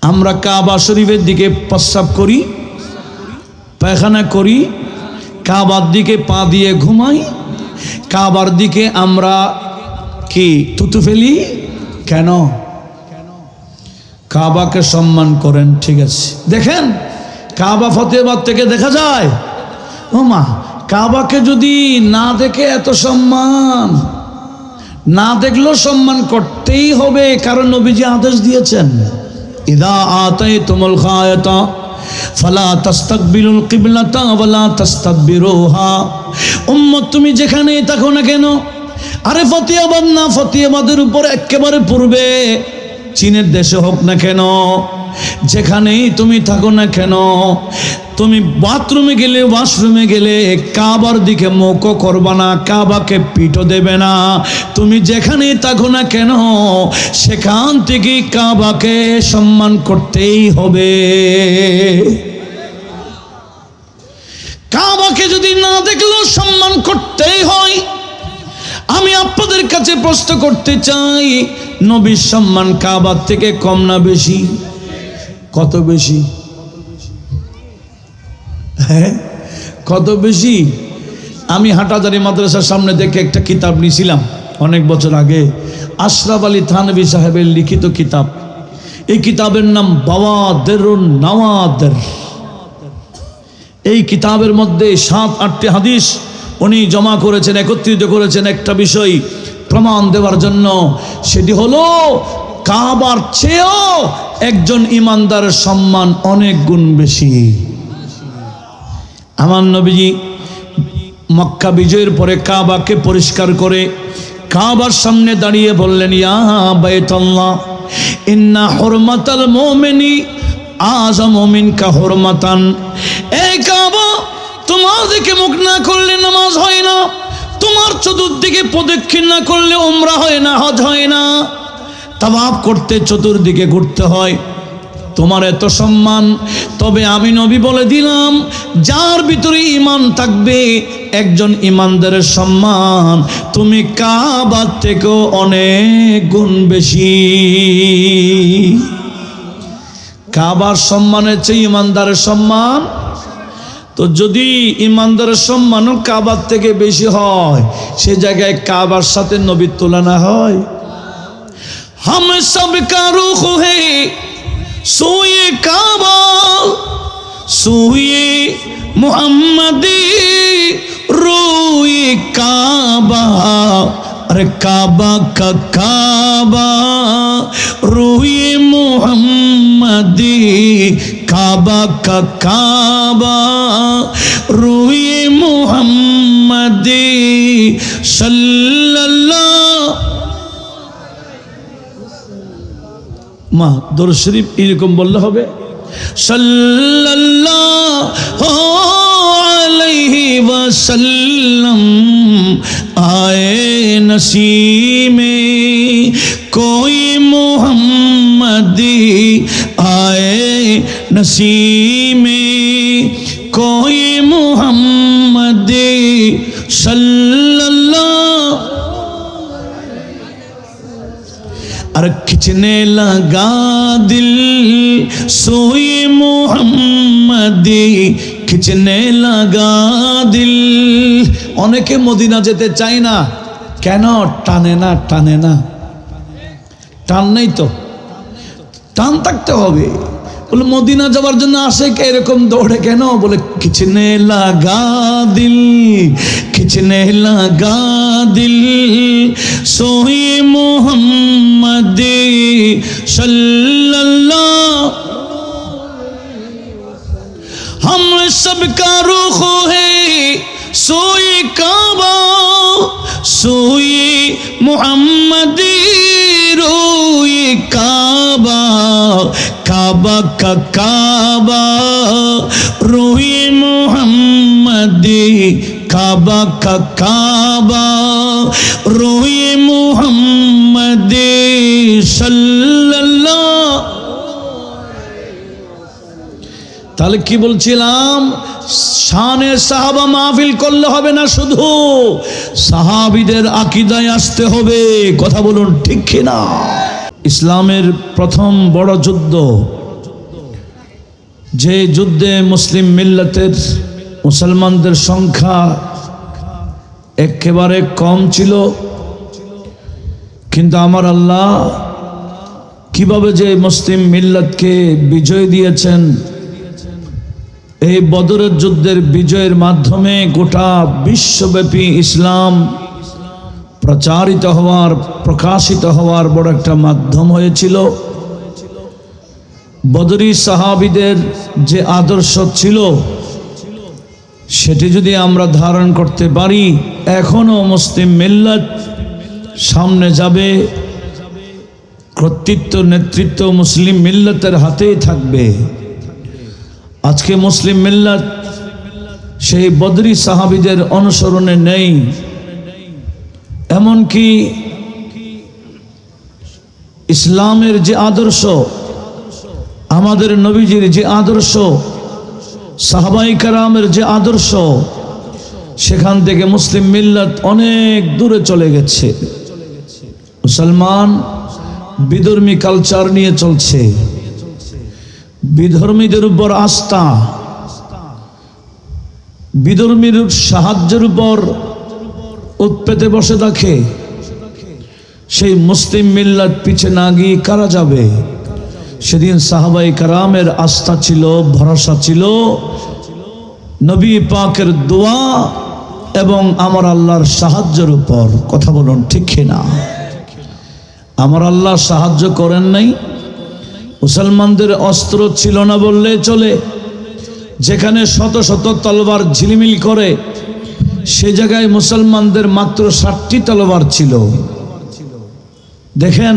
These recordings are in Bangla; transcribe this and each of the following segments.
আমরা কাবা শরীফের দিকে প্রস্রাব করি, পায়খানা করি, কাবার দিকে পা দিয়ে ঘুমাই, কাবার দিকে আমরা কি থুতু ফেলি কেন? কাবাকে সম্মান করেন, ঠিক আছে। দেখেন কাবা ফতেহাবাদ থেকে দেখা যায়, ও মা, কাবাকে যদি না দেখে এত সম্মান, না দেখলেও সম্মান করতেই হবে, কারণ নবীজি আদেশ দিয়েছেন, ইদা আতাইতুমুল গায়াতা ফালা তাস্তাকবিলুল কিবলাতা ওয়ালা তাস্তাদবিরুহা। উম্মত তুমি যেখানেই থাকো না কেন, আরে ফতেহাবাদ না, ফতেহাবাদের উপর একেবারে পূর্বে চীনের দেশে হোক না কেন, যেখানেই তুমি থাকো না কেন, তুমি বাথরুমে গেলে, ওয়াশরুমে গেলে কাবার দিকে মুখ করবা না, কাবাকে পিঠও দেবে না। তুমি যেখানেই থাকো না কেন সেখান থেকে কাবাকে সম্মান করতেই হবে। কাবাকে যদি না দেখলেও সম্মান করতেই হয়। আমি আপনাদের কাছে প্রশ্ন করতে চাই, নবীর সম্মান কাবার থেকে কম না বেশি? কত বেশি? হ্যাঁ, কত বেশি? আমি হাটাজারি মাদ্রাসার সামনে দেখে একটা কিতাব নিয়েছিলাম অনেক বছর আগে, আশরাফ আলী থানভী সাহেবের লিখিত কিতাব। এই কিতাবের নাম বাওয়াদিরুন নাওয়াদির। এই কিতাবের মধ্যে 7-8টি হাদিস উনি জমা করেছেন, একত্রিত করেছেন একটা বিষয় প্রমাণ দেওয়ার জন্য। সেটি হলো কাবার চেয়েও একজন ইমানদারের সম্মান অনেক গুণ বেশি। আমার নবীজি মক্কা বিজয়ের পরে কাবাকে পরিষ্কার করে কাবার সামনে দাঁড়িয়ে বললেন, ইয়া বাইতুল্লাহ ইন্না হুরমাতাল মুমিনি আযামু মিনকা হুরমাতান। এই কাবা, তোমার দিকে মুখ না করলে নামাজ হয় না, তোমার চতুর্দিকে প্রদক্ষিণ না করলে উমরা হয় না, হজ হয় না, তাওয়াফ করতে চতুর্দিকে ঘুরতে হয়। তোমার এত সম্মান, তবে আমি নবী বলে দিলাম, যার ভিতরে ঈমান থাকবে, একজন ঈমানদারের সম্মান তুমি কাবার থেকেও অনেক গুণ বেশি। কাবার সম্মানের চেয়ে ঈমানদারের সম্মান, তো যদি ঈমানদারের সম্মানও কাবার থেকে বেশি হয়, সে জায়গায় কাবার সাথে নবীর তুলনা হয়? হাম সব কা রুখ হে সুয়ে কাবা, সুয়ে মুহাম্মদি রুয়ে কাবা। अरे काबा का काबा रूए मुहम्मदी, काबा का काबा रूए मुहम्मदी सल्लल्लाहु। মা দরুদ শরীফ এরকম বললে হবে, सल्लल्लाहु अलैहि वसल्लम। आए नसीब में कोई मोहम्मदी, आए नसीब में कोई मोहम्मदी सल्लल्लाहु। और खिंचने लगा दिल सोए मोहम्मदी, खिंचने लगा दिल। অনেকে মদিনা যেতে চায় না কেন? টানে না, টানে না, টান নেই তো, টান থাকতে হবে। বলে মদিনা যাওয়ার জন্য আসে কে, এরকম দৌড়ে কেন? বলে খিচনে লাগা দিল, খিচনে লাগা দিল সোয়ে মোহাম্মদে सल्लल्लाहु। हम सबका रुख है सोए काबा, सोए मुहम्मदी रोए काबा, काबा का काबा रोए मुहम्मदी, काबा का काबा रोए मुहम्मदी सल्लल्लाहु। তাহলে কি বলছিলাম, শানে সাহাবা মাহফিল করলে হবে না, শুধু সাহাবীদের আকীদায় আসতে হবে। কথা বলুন ঠিক কিনা? ইসলামের প্রথম বড় যুদ্ধ যে যুদ্ধে মুসলিম মিল্লাতের মুসলমানদের সংখ্যা একেবারে কম ছিল, কিন্তু আমার আল্লাহ কিভাবে যে মুসলিম মিল্লাতকে বিজয় দিয়েছেন, এই বদরের যুদ্ধের বিজয়ের মাধ্যমে গোটা বিশ্বব্যাপী ইসলাম প্রচারিত হওয়ার, প্রকাশিত হওয়ার বড় একটা মাধ্যম হয়েছিল। বদরি সাহাবীদের যে আদর্শ ছিল সেটি যদি আমরা ধারণ করতে পারি, এখনো মুসলিম মিল্লাত সামনে যাবে। কর্তৃত্ব, নেতৃত্ব মুসলিম মিল্লাতের হাতেই থাকবে। আজকে মুসলিম মিল্লাত সেই বদরি সাহাবীদের অনুসরণে নেই। এমনকি ইসলামের যে আদর্শ, আমাদের নবীজির যে আদর্শ, সাহাবায়ে কেরামের যে আদর্শ, সেখান থেকে মুসলিম মিল্লাত অনেক দূরে চলে গেছে। মুসলমান বিধর্মী কালচার নিয়ে চলছে, বিধর্মীদের উপর আস্থা, বিধর্মীর সাহায্যের উপর উৎপেতে বসে থাকে। সেই মুসলিম মিল্লাত পিছে না গিয়ে কারা যাবে? সেদিন সাহাবায়ে কেরামের আস্থা ছিল, ভরসা ছিল নবী পাকের দোয়া এবং আমার আল্লাহর সাহায্যের উপর। কথা বলুন ঠিক কিনা? আমার আল্লাহ সাহায্য করেন নাই। মুসলমানদের অস্ত্র ছিল না বললে চলে। যেখানে শত শত তলোয়ার ঝিলিমিল করে, সে জায়গায় মুসলমানদের মাত্র 60টি তলোয়ার ছিল। দেখেন,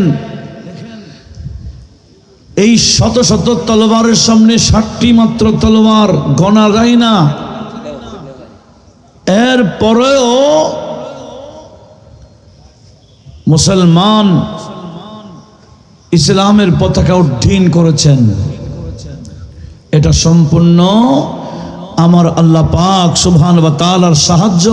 এই শত শত তলোয়ারের সামনে 60টি মাত্র তলোয়ার গণা যায় না। এর পরেও মুসলমান ইসলামের পতাকা উড্ডীন করেছেন। এটা সম্পূর্ণ আমার আল্লাহ পাক সুবহানাহু ওয়া তাআলার সাহায্য।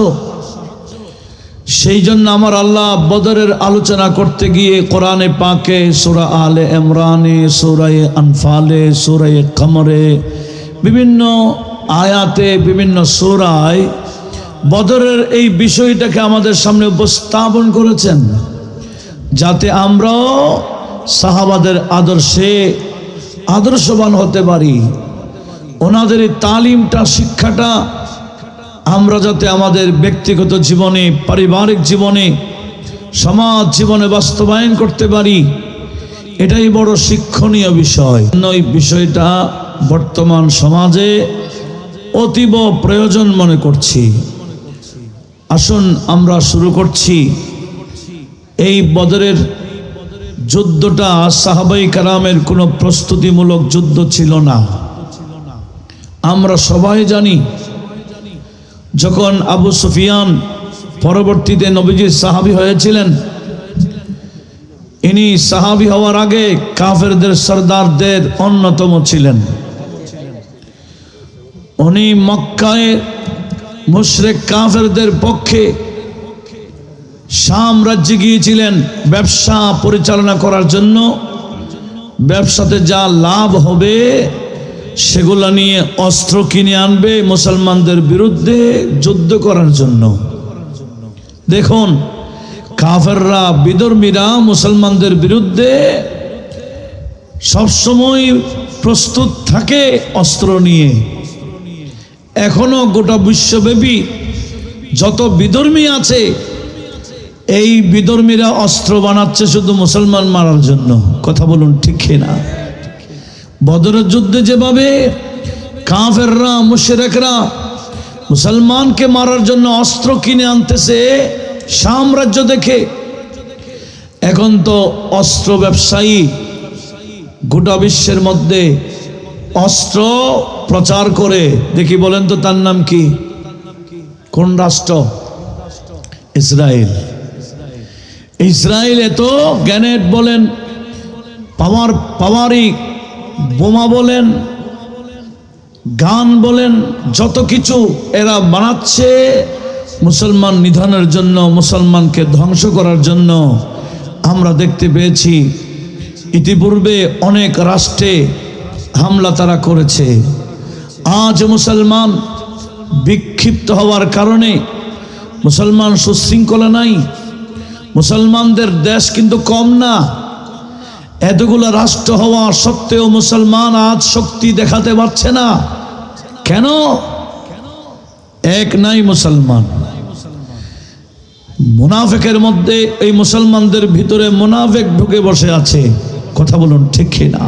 সেই জন্য আমার আল্লাহ বদরের আলোচনা করতে গিয়ে কোরআনে পাকে সূরা আলে ইমরানে, সূরা আনফালে, সূরা কমরে, বিভিন্ন আয়াতে, বিভিন্ন সূরায় বদরের এই বিষয়টাকে আমাদের সামনে উপস্থাপন করেছেন, যাতে আমরাও সাহাবাদের আদর্শে আদর্শবান হতে পারি। ওনাদের এই তালিমটা, শিক্ষাটা আমরা যাতে আমাদের ব্যক্তিগত জীবনে, পারিবারিক জীবনে, সমাজ জীবনে বাস্তবায়ন করতে পারি, এটাই বড় শিক্ষণীয় বিষয়। এই বিষয়টা বর্তমান সমাজে অতীব প্রয়োজন মনে করছি। আসুন আমরা শুরু করছি। এই বদরের যুদ্ধটা সাহাবায়ে কেরামের কোনো প্রস্তুতিমূলক যুদ্ধ ছিল না। আমরা সবাই জানি, যখন আবু সুফিয়ান পরবর্তীতে নবীজির সাহাবী হয়েছিলেন, ইনি সাহাবী হওয়ার আগে কাফেরদের সরদারদের অন্যতম ছিলেন। উনি মক্কায় মুশরিক কাফেরদের পক্ষে শাম রাজ্যে গিয়েছিলেন ব্যবসা পরিচালনা করার জন্য। ব্যবসাতে যা লাভ হবে সেগুলো নিয়ে অস্ত্র কিনে আনবে মুসলমানদের বিরুদ্ধে যুদ্ধ করার জন্য। দেখুন, কাফেররা, বিধর্মীরা মুসলমানদের বিরুদ্ধে সবসময় প্রস্তুত থাকে অস্ত্র নিয়ে। এখনো গোটা বিশ্বব্যাপী যত বিধর্মী আছে, এই বিধর্মীরা অস্ত্র বানাচ্ছে শুধু মুসলমান মারার জন্য। কথা বলুন ঠিক কিনা? বদরের যুদ্ধে যেভাবে কাফেররা, মুশরিকরা মুসলমানকে মারার জন্য অস্ত্র কিনে আনতেছে সাম্রাজ্য দেখে, এখন তো অস্ত্র ব্যবসায়ী গোটা বিশ্বের মধ্যে অস্ত্র প্রচার করে। দেখি বলেন তো, তার নাম কি? কোন রাষ্ট্র? ইসরায়েল। ইসরায়েল এত গ্রেনেড বলেন, পাওয়ারি বোমা বলেন, গান বলেন, যত কিছু এরা বানাচ্ছে মুসলমান নিধনের জন্য, মুসলমানকে ধ্বংস করার জন্য। আমরা দেখতে পেয়েছি ইতিপূর্বে অনেক রাষ্ট্রে হামলা তারা করেছে। আজ মুসলমান বিক্ষিপ্ত হওয়ার কারণে মুসলমান সুশৃঙ্খলা নাই। মুসলমানদের দেশ কিন্তু কম না। এতগুলো রাষ্ট্র হওয়া সত্ত্বেও মুসলমান আজ শক্তি দেখাতে পারছে না। কেন? এক নাই মুসলমান। মুনাফিকের মধ্যে এই মুসলমানদের ভিতরে মুনাফিক ঢুকে বসে আছে। কথা বলুন ঠিক কিনা?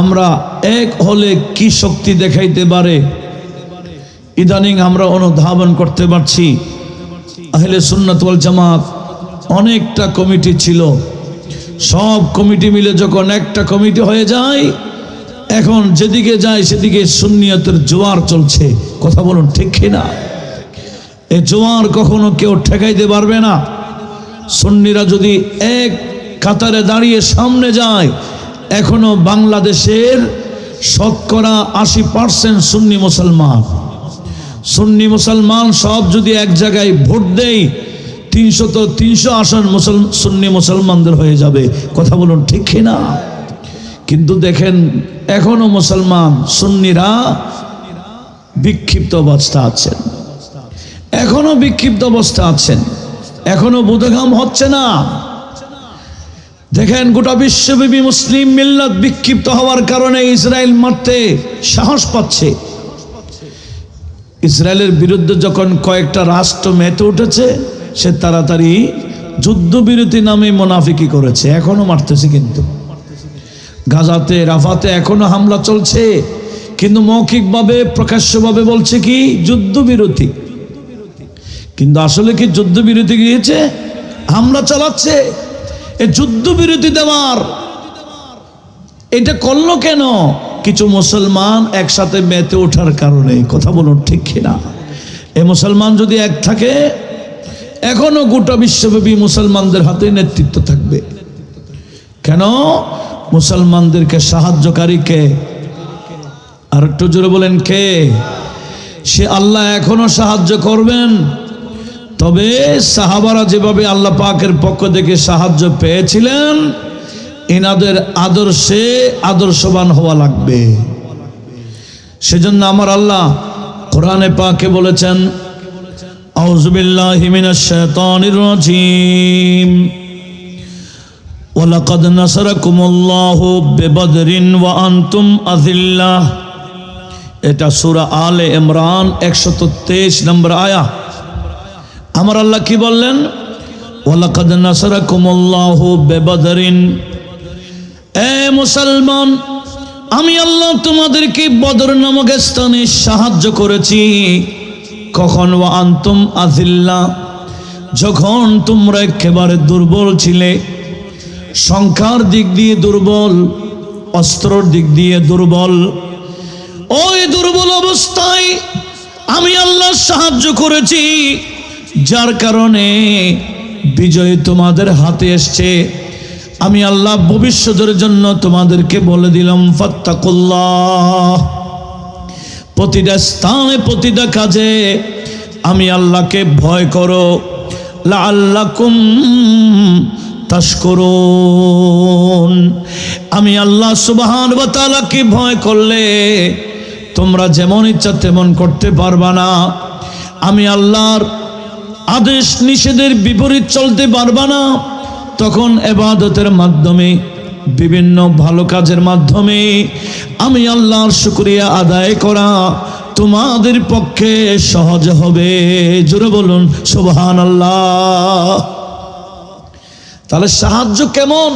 আমরা এক হলে কি শক্তি দেখাইতে পারে ইদানিং আমরা অনুধাবন করতে পারছি। আহলে সুন্নাত ওয়াল জামাত অনেকটা কমিটি ছিল, সব কমিটি মিলে যখন একটা কমিটি হয়ে যায়, এখন যেদিকে যায় সেদিকে সুন্নিয়তের জোয়ার চলছে। কথা বলুন ঠিক কিনা? এই জোয়ার কখনো কেউ ঠেকাইতে পারবে না। সুন্নিরা যদি এক কাতারে দাঁড়িয়ে সামনে যায়, এখনো বাংলাদেশের শতকরা 80% সুন্নি মুসলমান। সুন্নি মুসলমান সব যদি এক জায়গায় ভোট দেয়, 300 আসন সুন্নি মুসলমানদের হয়ে যাবে। কথা বলুন ঠিক কিনা? কিন্তু দেখেন এখনো মুসলমান সুন্নিরা বিক্ষিপ্ত অবস্থা আছেন, এখনো বিক্ষিপ্ত অবস্থা আছেন, এখনো বোধগম্য হচ্ছে না। দেখেন গোটা বিশ্বব্যাপী মুসলিম মিল্লাত বিক্ষিপ্ত হওয়ার কারণে ইসরায়েল মারতে সাহস পাচ্ছে। ইসরায়েলের বিরুদ্ধে যখন কয়েকটা রাষ্ট্র মেতে উঠেছে, সে তাড়াতাড়ি যুদ্ধবিরতি নামে মুনাফিকি করেছে। এখনো মারতেছে, কিন্তু গাজাতে রাফাতে এখনো হামলা চলছে, কিন্তু মৌখিকভাবে প্রকাশ্যভাবে বলছে কি যুদ্ধবিরতি, কিন্তু আসলে কি যুদ্ধবিরতি গিয়েছে? হামলা চালাচ্ছে। এই যুদ্ধবিরতি দেওয়ার এটা করলো কেন? কিছু মুসলমান একসাথে মেতে ওঠার কারণে। কথা বলুন ঠিক কিনা? এই মুসলমান যদি এক থাকে, এখনো গোটা বিশ্বব্যাপী মুসলমানদের হাতে নেতৃত্ব থাকবে। কেন? মুসলমানদেরকে সাহায্যকারী কে? আর একটু জোরে বলেন কে? সে আল্লাহ এখনো সাহায্য করবেন। তবে সাহাবারা যেভাবে আল্লাহ পাকের পক্ষ থেকে সাহায্য পেয়েছিলেন, এনাদের আদর্শে আদর্শবান হওয়া লাগবে। সেজন্য আমার আল্লাহ কোরআনে পাকে বলেছেন, আউযু বিল্লাহি মিনাশ শাইতানির রাজীম, ওয়ালাকাদ নাসারাকুমুল্লাহু বিবদরিন ওয়া আনতুম আযিল্লাহ। এটা সূরা আলে ইমরান 123 নম্বর আয়াত। আমার আল্লাহ কি বললেন? ওয়ালাকাদ নাসারাকুমুল্লাহু বিবদরিন। এ মুসলমান, আমি আল্লাহ তোমাদেরকে বদর নামক স্থানে সাহায্য করেছি। কখন? ওয়া আনতুম আযিল্লাহ, যখন তোমরা একেবারে দুর্বল ছিলে, সংখ্যার দিক দিয়ে দুর্বল, অস্ত্রের দিক দিয়ে দুর্বল। ওই দুর্বল অবস্থায় আমি আল্লাহ সাহায্য করেছি, যার কারণে বিজয় তোমাদের হাতে এসছে। আমি আল্লাহ ভবিষ্যতের জন্য তোমাদেরকে বলে দিলাম, ফাত্তাকুল্লাহ। প্রতিটা স্থানে প্রতিটা কাজে আমি আল্লাহকে ভয় করো, লাআল্লাকুম তাশকুরুন। আমি আল্লাহ সুবহানাহু ওয়া তাআলাকে ভয় করলে তোমরা যেমন ইচ্ছা তেমন করতে পারবা না। আমি আল্লাহর আদেশ নিষেধের বিপরীত চলতে পারবা না। তখন ইবাদতের মাধ্যমে, বিভিন্ন ভালো কাজের মাধ্যমে আমি আল্লাহর শুকরিয়া আদায় করা তোমাদের পক্ষে সহজ হবে। জোরে বলুন সুবহানাল্লাহ। তাহলে সাহায্য কেমন?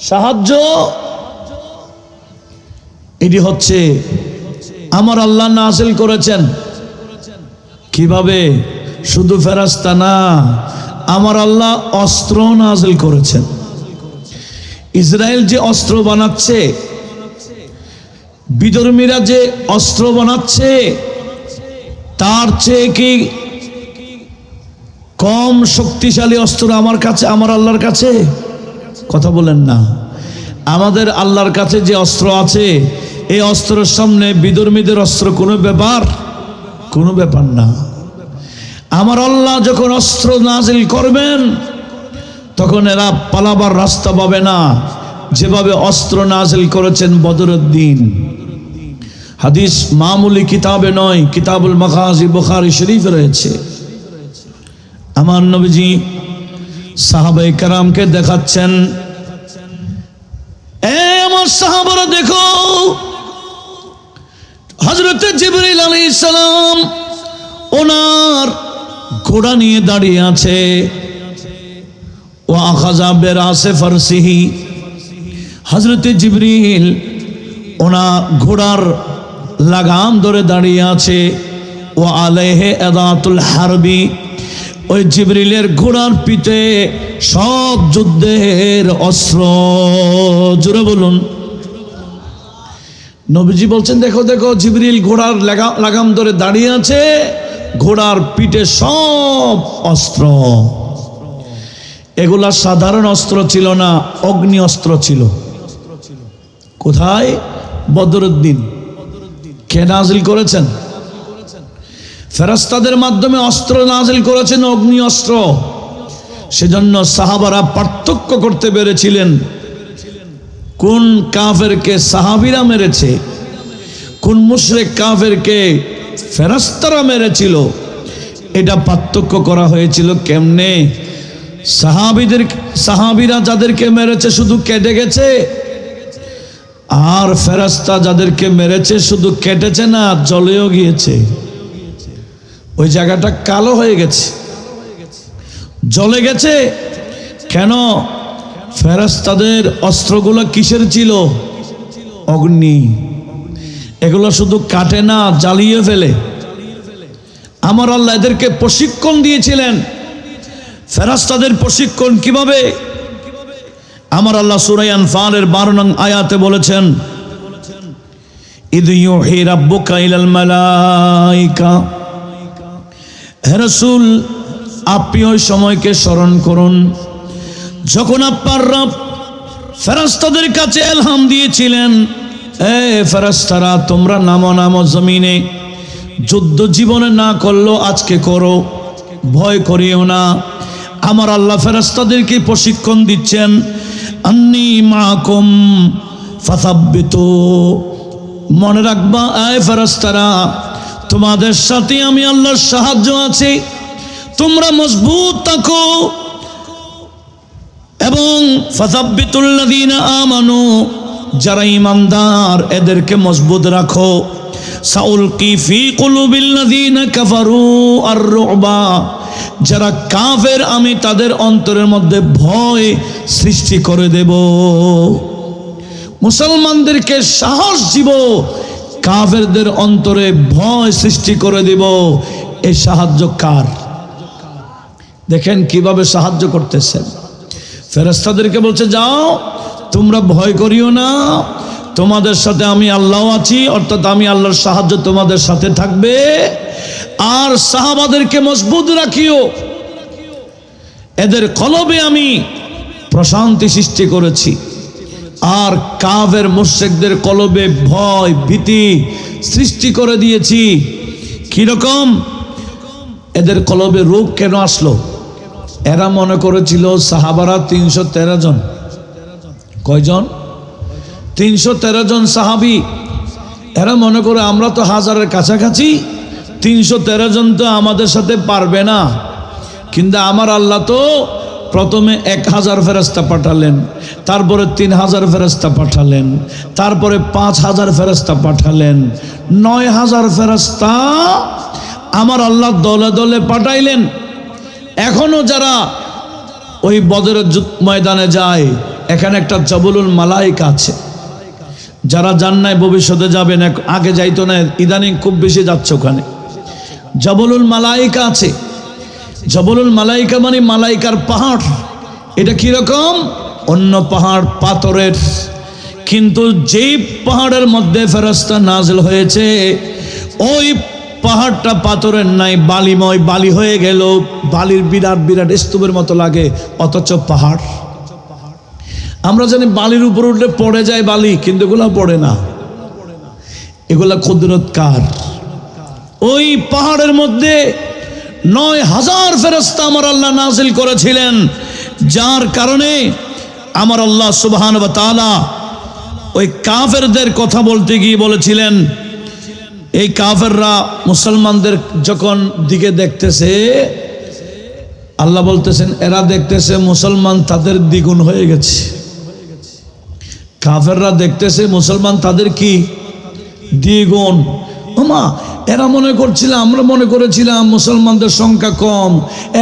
সাহায্য এটি হচ্ছে আমার আল্লাহ নাযিল করেছেন। কিভাবে? শুধু ফেরেশতা না, আমার আল্লাহ অস্ত্র নাযিল করেছেন। ইসরায়েল যে অস্ত্র বানাচ্ছে, বিধর্মীরা যে অস্ত্র বানাচ্ছে, তার চেয়ে কি কম শক্তিশালী অস্ত্র আমার কাছে, আমার আল্লাহর কাছে? কথা বলেন না। আমাদের আল্লাহর কাছে যে অস্ত্র আছে, এই অস্ত্রের সামনে বিধর্মীদের অস্ত্র কোনো ব্যাপার, কোনো ব্যাপার না। আমার আল্লাহ যখন অস্ত্র নাযিল করবেন, তখন এরা পালাবার রাস্তা পাবে না। যেভাবে অস্ত্র নাজিল করেছেন বদরের দিন। হাদিস মামুলি কিতাবে নয়, কিতাবুল মাগাজি বুখারী শরীফে রয়েছে। আমার নবীজি সাহাবায়ে কেরামকে দেখাচ্ছেন, এ আমার সাহাবারা দেখো, হযরত জিবরিল আলাইহিস সালাম ওনার ঘোড়া নিয়ে দাঁড়িয়ে আছে। ওয়া আখাযা বিরাসে ফারসিহি, হযরত জিবরিল ওনার ঘোড়ার লাগাম ধরে দাঁড়িয়ে আছে। ওয়া আলাইহি আদাতুল হারবি, ওই জিবরিলের ঘোড়ার পিঠে সব যুদ্ধের অস্ত্র। জোরে বলুন। নবীজি বলছেন, দেখো দেখো, জিবরিল ঘোড়ার লাগাম ধরে দাঁড়িয়ে আছে, ঘোড়ার পিঠে সব অস্ত্র। এগুলা সাধারণ অস্ত্র ছিল না, অগ্নি অস্ত্র ছিল। কোথায়? বদরের দিন। কে নাজিল করেছেন? ফেরেশতাদের মাধ্যমে অস্ত্র নাজিল করেছেন, অগ্নি অস্ত্র। সেজন্য সাহাবারা পার্থক্য করতে পেরেছিলেন কোন কাফেরকে সাহাবীরা মেরেছে, কোন মুশরিক কাফেরকে ফেরেশতারা মেরেছিল। এটা পার্থক্য করা হয়েছিল কেমনে? সাহাবীরা যাদেরকে মেরেছে শুধু কেটে গেছে, আর ফেরেশতা যাদেরকে মেরেছে শুধু কেটেছে না, জ্বলেও গিয়েছে। ওই জায়গাটা কালো হয়ে গেছে, জ্বলে গেছে। কেন? ফেরেশতাদের অস্ত্রগুলো কিসের ছিল? অগ্নি। এগুলো শুধু কাটে না, জ্বালিয়ে ফেলে। আমার আল্লাহ এদেরকে প্রশিক্ষণ দিয়েছিলেন। ফেরেশতাদের প্রশিক্ষণ কিভাবে? আমার আল্লাহ সূরা আনফালের 12 নং আয়াতে বলেছেন, ইদ ইউহি রাব্বুকা ইলাল মালাইকা, হে রাসূল আপনি ওই সময়কে স্মরণ করুন যখন আপনার রব ফেরেশতাদের কাছে ইলহাম দিয়েছিলেন, এ ফেরেশতারা তোমরা নামো নামো জমিনে, যুদ্ধ জীবনে না করলেও আজকে করো, ভয় করিও না। আমার আল্লাহ ফেরেশতাদেরকে প্রশিক্ষণ দিচ্ছেন, আন্নী মাকুম ফাসাব্বিতু, মনে রাখবা এ ফেরেশতারা তোমাদের সাথে আমি আল্লাহর সাহায্য আছে, তোমরা মজবুত থাকো। এবং ফাসাব্বিতুল্লাযীনা আমানু, যারা ঈমানদার এদেরকে মজবুত রাখো। সাউলকি ফি কুলুবিল্লাযীনা কাফারু আর-রুবা, যারা কাফের আমি তাদের অন্তরের মধ্যে ভয় সৃষ্টি করে দেব। মুসলমানদেরকে সাহস দিব, কাফেরদের অন্তরে ভয় সৃষ্টি করে দেব। এই সাহায্য কার? দেখেন কিভাবে সাহায্য করতেছেন। ফেরেশতাদেরকে বলছে, যাও তোমরা ভয় করিও না, তোমাদের সাথে আমি আল্লাহ আছি, অর্থাৎ আমি আল্লাহর সাহায্য তোমাদের সাথে থাকবে। আর সাহাবাদেরকে মজবুত রাখিও, এদের কলবে আমি প্রশান্তি সৃষ্টি করেছি। আর কাফের মুশরিকদের কলবে ভয় ভীতি সৃষ্টি করে দিয়েছি। কিরকম? এদের কলবে রোগ কেন আসলো? এরা মনে করেছিল সাহাবারা 313 জন। কয়জন? 313 জন সাহাবী। এরা মনে করে আমরা তো হাজারের কাছাকাছি, 313 জন তো আমাদের সাথে পারবে না। কিন্তু আমার আল্লাহ তো প্রথমে 1000 ফেরেশতা পাঠালেন, তারপরে 3000 ফেরেশতা পাঠালেন, তারপরে 5000 ফেরেশতা পাঠালেন, 9000 ফেরেশতা আমার আল্লাহ দলে দলে পাঠাইলেন। এখনো যারা ওই বদরের ময়দানে যায়, এখানে একটা জবলুল মালাইকা আছে। যারা যান নাই ভবিষ্যতে যাবেন, আগে যাইতো না, ইদানিং খুব বেশি যাচ্ছে ওখানে। জবলুল মালাইকা আছে। জবলুল মালাইকা মানে মালাইকার পাহাড়। এটা কিরকম? অন্য পাহাড় পাথরের, কিন্তু যেই পাহাড়ের মধ্যে ফেরেশতা নাজিল হয়েছে ওই পাহাড়টা পাথরের নাই, বালিময়, বালি হয়ে গেল, বালির বিরাট বিরাট স্তূপের মতো লাগে, অথচ পাহাড়। আমরা জানি বালির উপর উঠলে পড়ে যায় বালি, কিন্তু এগুলা পড়ে না, এগুলা কুদরত কার? ওই পাহাড়ের মধ্যে 9000 ফেরেশতা আমার আল্লাহ নাজিল করেছিলেন, যার কারণে আমার আল্লাহ সুবহানাহু ওয়া তাআলা ওই কাফেরদের কথা বলতে গিয়ে বলেছিলেন, এই কাফেররা মুসলমানদের যখন দিকে দেখতেছে, আল্লাহ বলতেছেন এরা দেখতেছে মুসলমান তাদের দ্বিগুণ হয়ে গেছে। কাফেররা দেখতেছে মুসলমান তাদের কি দ্বিগুণ। ওমা, এরা মনে করছিল, আমরা মনে করেছিলাম মুসলমানদের সংখ্যা কম,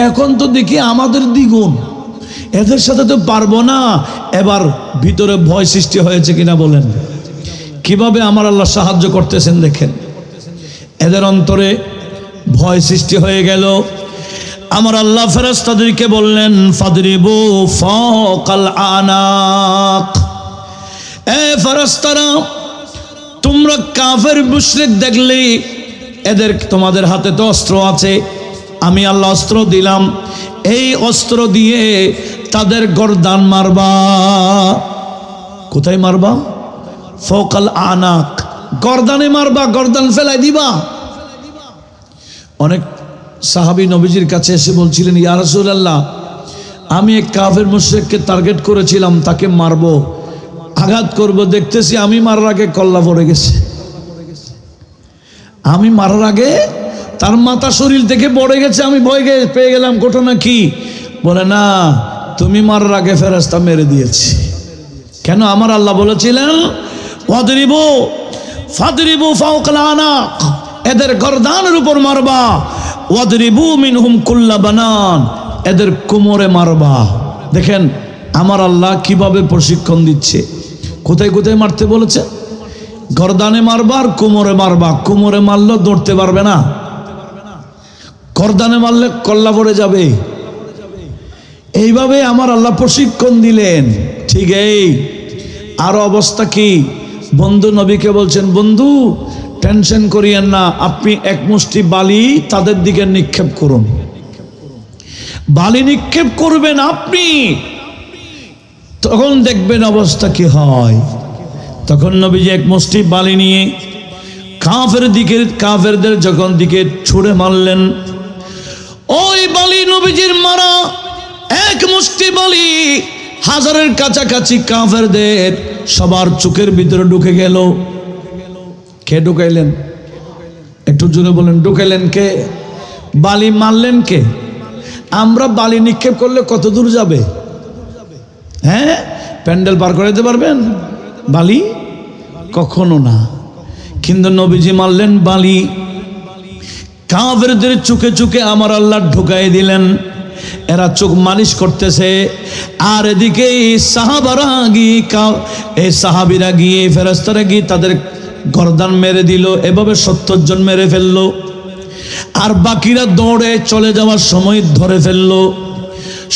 এখন তো দেখি আমাদের দ্বিগুণ, এদের সাথে তো পারবো না। এবার ভিতরে ভয় সৃষ্টি হয়েছে কিনা বলেন? কিভাবে আমার আল্লাহ সাহায্য করতেছেন দেখেন। এদের অন্তরে ভয় সৃষ্টি হয়ে গেল। আমার আল্লাহ ফেরেশতাদেরকে বললেন, ফাদরিবু ফাওকাল আনাক। এ ফেরেশতারা, তোমরা কাফের মুশরিক দেখলে এদের, তোমাদের হাতে তো অস্ত্র আছে, আমি আল্লাহ অস্ত্র দিলাম, এই অস্ত্র দিয়ে তাদের গর্দান মারবা। কোথায় মারবা? ফাওকাল আনাক, গর্দানে মারবা, গর্দান ফেলাই দিবা। অনেক সাহাবী নবীজির কাছে এসে বলছিলেন, ইয়া রাসূলুল্লাহ, আমি এক কাফের মুশরিককে টার্গেট করেছিলাম, তাকে মারবো, আঘাত করব, দেখতেছি আমি মারার আগে কল্লা পড়ে গেছে। আমি মারার আগে তার মাথা শরীর থেকে পড়ে গেছে, আমি ভয় পেয়ে গেলাম। ঘটনা কি? বলে না, তুমি মারার আগে ফেরেশতা মেরে দিয়েছি। কেন? আমার আল্লাহ বলেছিলেন, ওয়াদরিবু ফাদরিবু ফাওকাল আনাক, এদের গর্দানের উপর মারবা, ওয়াদরিবু মিনহুম কুল্লা বানান, এদের কোমরে মারবা। দেখেন আমার আল্লাহ কিভাবে প্রশিক্ষণ দিচ্ছে। কোথায় কোথায় মারতে বলেছে? গর্দানে মারবা আর কোমরে মারবা। কোমরে মারলে দৌড়তে পারবে না, গর্দানে মারলে কল্লা পড়ে যাবে। এইভাবে আমার আল্লাহ প্রশিক্ষণ দিলেন। ঠিক এই আরো অবস্থা কি? বন্ধু নবীকে বলছেন, বন্ধু টেনশন করিয়েন না, আপনি এক মুষ্টি বালি তাদের দিকে নিক্ষেপ করুন। বালি নিক্ষেপ করবেন আপনি, তখন দেখবেন অবস্থা কি হয়। তখন নবীজি এক মুষ্টি বালি নিয়ে কাফেরদের যখন দিকে ছুঁড়ে মারলেন, ওই বালি নবীজির মারা এক মুষ্টি বালি হাজারের কাছাকাছি কাফেরদের সবার চোখের ভিতরে ঢুকে গেল। কে ঢুকাইলেন? একটু জোরে বলেন, ঢুকাইলেন কে? বালি মারলেন কে? আমরা বালি নিক্ষেপ করলে কত দূর যাবে? হ্যাঁ, প্যান্ডেল পার করে দিতে পারবেন? বালি কখনো না। কিন্তু নবীজি মারলেন বালি, কাফেরদের চোখে চোখে আমার আল্লাহ ঢুকাই দিলেন। এরা চোখ মালিশ করতেছে, আর এদিকে সাহাবারা গিয়ে সাহাবিরা গিয়ে ফেরেশতারা গিয়ে তাদের গর্দান মেরে দিল। এভাবে 70 জন মেরে ফেললো, আর বাকিরা দৌড়ে চলে যাওয়ার সময় ধরে ফেললো।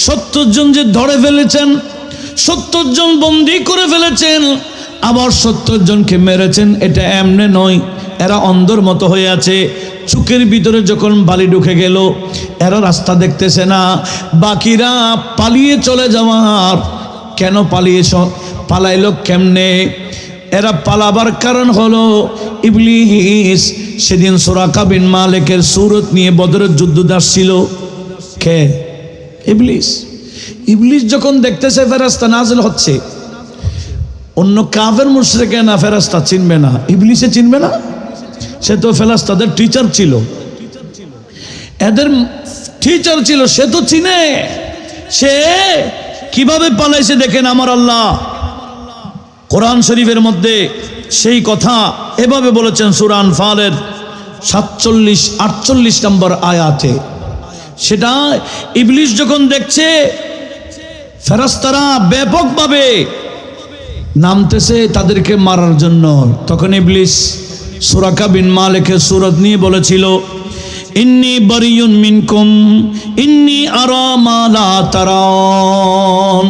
70 জন যে ধরে ফেলেছেন, 70 জন বন্দি করে ফেলেছেন, আবার 70 জনকে মেরেছেন। এটা এমনি নয়, এরা অন্ধর মতো হয়ে আছে। চোখের ভিতরে যখন বালি ঢুকে গেল, এরা রাস্তা দেখতেছে না। বাকিরা পালিয়ে চলে যাওয়ার, কেন পালাইলো কেমনে? এরা পালাবার কারণ হলো ইবলিস সেদিন সুরাকা বিন মালিকের সুরত নিয়ে বদরের যুদ্ধ আসছিল। কে? ইবলিস। ইবলিস যখন দেখতেছে ফেরেশতা নাজিল হচ্ছে, অন্য কাফের মুশরিকে না ফেরেশতা চিনবে না, ইবলিসে চিনবে না। সে তো ফেরেশতাদের টিচার ছিল, এদের টিচার ছিল, সে তো চিনে। সে কিভাবে পালাইছে দেখেন আমার আল্লাহ কোরআন শরীফের মধ্যে সেই কথা এভাবে বলেছেন সূরা আনফালের 47-48 নম্বর আয়াতে। সেটা ইবলিস যখন দেখছে ফেরেশতারা ব্যাপকভাবে নামতেছে তাদেরকে মারার জন্য, তখন ইবলিস সুরাকা বিন মালিকের সূরত নিয়ে বলেছিল, ইন্নী বারিয়ুন মিনকুম ইন্নী আরা মা লা তারান।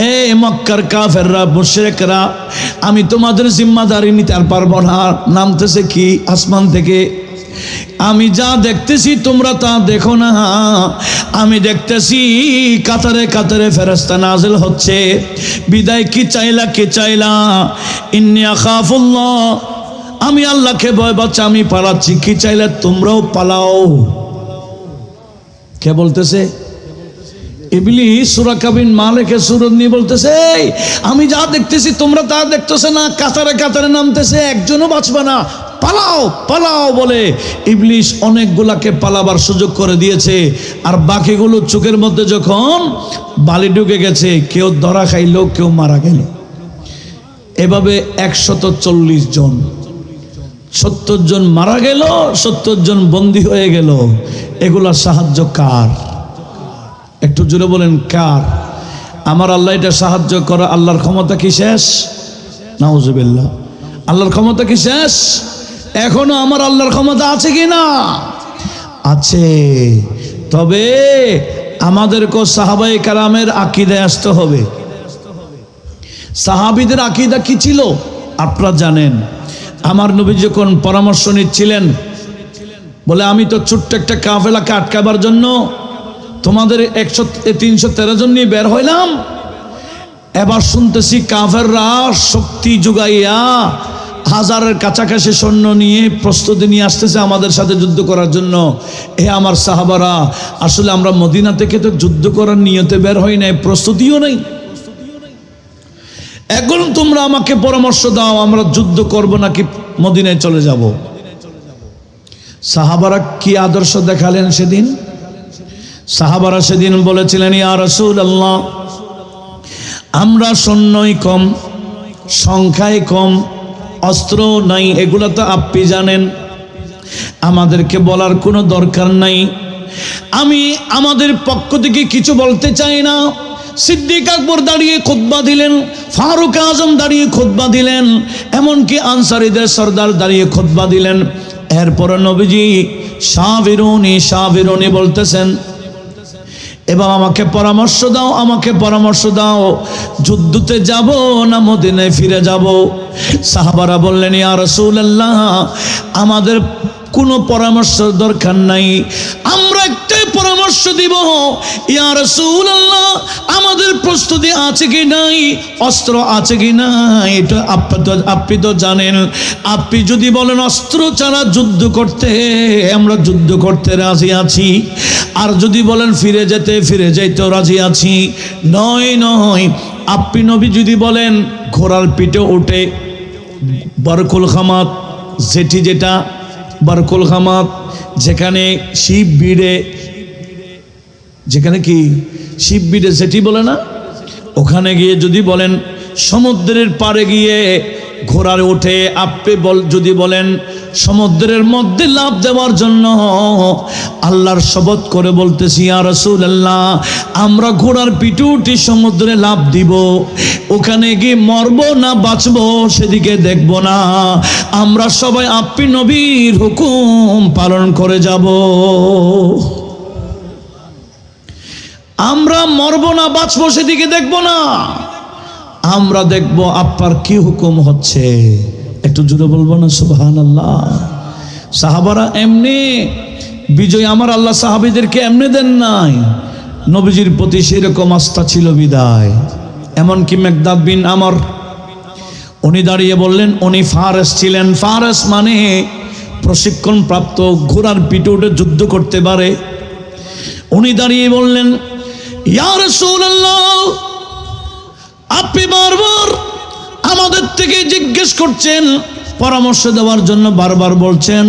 এ মক্কার কাফেররা, মুশরিকরা, আমি তোমাদের জিম্মাদারি নিতে আর পারবো না। নামতেছে কি আসমান থেকে? আমি যা দেখতেছি তোমরা তা দেখো না। আমি দেখতেছি কাতারে কাতারে ফেরেশতা নাজিল হচ্ছে। বিদায় কি চাইলা, কে চাইলা? ইন্নী আখাফুল্লাহ, আমি আল্লাহকে ভয় পাচ্ছি, আমি পালাচ্ছি। কি চাইলে? তোমরাও পালাও। কে বলতেছে? ইবলিস সূরা কাবিন মালিকের সুরত নিয়ে বলতেছে, এই আমি যা দেখতেছি তোমরা তা দেখতেছে না, কাতারে কাতারে নামতেছে, একজনও বাঁচবে না, পালাও পালাও বলে ইবলিস অনেকগুলাকে পালাবার সুযোগ করে দিয়েছে। আর বাকিগুলো চোখের মধ্যে যখন বালি ঢুকে গেছে, কেউ ধরা খাইলো, কেউ মারা গেল। এভাবে 140 জন, 70 জন মারা গেল, 70 জন বন্দী হয়ে গেল। এগুলা সাহায্য কার? একটু জোরে বলেন কার? আমার আল্লাহ এটা সাহায্য করা। আল্লাহর ক্ষমতা কি শেষ? নাউজুবিল্লাহ। আল্লাহর ক্ষমতা কি শেষ? এখনো আমার আল্লাহর ক্ষমতা আছে কি না? আছে। তবে আমাদেরকে সাহাবায়ে কেরামের আকীদায় আসতে হবে। সাহাবীদের আকীদা কি ছিল আপনারা জানেন। আমার নবী যখন পরামর্শ নিচ্ছিলেন, বলে আমি তো ছোট্ট একটা কাফেলাকে আটকাবার জন্য তোমাদের 313 জন নিয়ে বের হইলাম, এবার শুনতেছি কাফেররা শক্তি যোগাইয়া 1000-এর কাছাকাছি সৈন্য নিয়ে প্রস্তুতি নিয়ে আসতেছে আমাদের সাথে যুদ্ধ করার জন্য। আমার সাহাবারা, আসলে আমরা মদিনা থেকে তো যুদ্ধ করার নিয়তে বের হই নাই, প্রস্তুতিও নেই। এখন তোমরা আমাকে পরামর্শ দাও, আমরা যুদ্ধ করব নাকি মদিনায় চলে যাব? সাহাবারা কি আদর্শ দেখালেন সেদিন? সাহাবারা সেদিন বলেছিলেন, ইয়া রাসূলুল্লাহ, আমরা সৈন্যই কম, সংখ্যায় কম, অস্ত্র নাই, এগুলো তো আপনি জানেন, আমাদেরকে বলার কোনো দরকার নাই। আমি আমাদের পক্ষ থেকে কিছু বলতে চাই না। সিদ্দিক আকবর দাঁড়িয়ে খুতবা দিলেন, ফারুক আজম দাঁড়িয়ে খুতবা দিলেন, এমনকি আনসারীদের সর্দার দাঁড়িয়ে খুতবা দিলেন। এরপর নবীজি সাবিরুনি সাবিরুনি বলতেছেন, এবার আমাকে পরামর্শ দাও, আমাকে পরামর্শ দাও, যুদ্ধতে যাব না মদিনায় ফিরে যাব? সাহাবারা বললেন, ইয়া রাসূলুল্লাহ, আমাদের কোনো পরামর্শ দরকার নাই, আমরা একটাই পরামর্শ দিব, ইয়া রাসূলুল্লাহ, আমাদের প্রস্তুতি আছে কি নাই, অস্ত্র আছে কি নাই, এটা আপনি তো জানেন। আপনি যদি বলেন অস্ত্র ছাড়া যুদ্ধ করতে, আমরা যুদ্ধ করতে রাজি আছি। আর যদি বলেন ফিরে যেতে রাজি আছি। নয়, আপনি নবী যদি বলেন ঘোড়ার পিঠে উঠে বারকুল খামাত, যেটা বারকুল খামাত, যেখানে শিব ভিড়ে, যেখানে কি শিব ভিড়ে যেটি বলে না, ওখানে গিয়ে যদি বলেন সমুদ্রের পাড়ে গিয়ে ঘোড়ার উঠে, আপনি যদি বলেন সমুদ্রের মধ্যে লাফ দেওয়ার জন্য, আল্লাহর শপথ করে বলতেছি ইয়া রাসূলুল্লাহ, আমরা ঘোড়ার পিঠে উঠে সমুদ্রে লাফ দিব। ওখানে গিয়ে মরবো না বাঁচবো সেদিকে দেখব না, আমরা সবাই আপনি নবীর হুকুম পালন করে যাব। আমরা মরবো না বাঁচবো সেদিকে দেখব না, আমরা দেখব আপনার কি হুকুম হচ্ছে। একটু জোরে বলবো না সুবহানাল্লাহ। সাহাবারা এমনি বিজয় আমার আল্লাহ সাহাবীদেরকে এমনি দেন নাই, নবীজির প্রতি সেরকম আস্থা ছিল বিদায়। এমনকি মেকদাদ বিন আমর, উনি দাঁড়িয়ে বললেন, উনি ফারেস ছিলেন। ফারেস মানে প্রশিক্ষণ প্রাপ্ত, ঘোড়ার পিঠে উঠে যুদ্ধ করতে পারে। উনি দাঁড়িয়ে বললেন, ইয়া রাসূলুল্লাহ, আপনি বারবার আমাদের থেকে জিজ্ঞেস করছেন, পরামর্শ দেওয়ার জন্য বারবার বলছেন,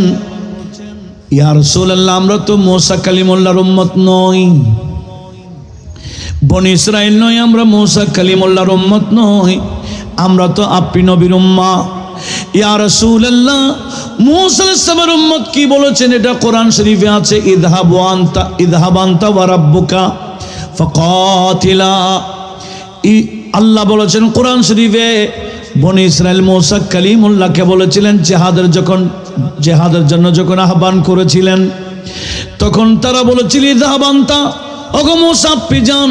ইয়া রাসূলুল্লাহ, আমরা তো মুসা কালিমুল্লাহর উম্মত নই, বনি ইসরাইল নই, আমরা মুসা কালিমুল্লাহর উম্মত নই, আমরা তো আপনি নবীর উম্মাহ। ইয়া রাসূলুল্লাহ, মুসা আলাইহিস সালামের উম্মত কি বলেছেন এটা কোরআন শরীফে আছে, ইযহাব আনতা ওয়া রাব্বুকা ফাকাতিলা। আল্লাহ বলেছেন কোরআন শরীফে, বনি ইসরাইল মুসা কালিমুল্লাহকে বলেছিলেন জেহাদের জন্য যখন আহ্বান করেছিলেন, তখন তারা বলেছিল ইযহাব আনতা, ওগো মুসা আপনি যান,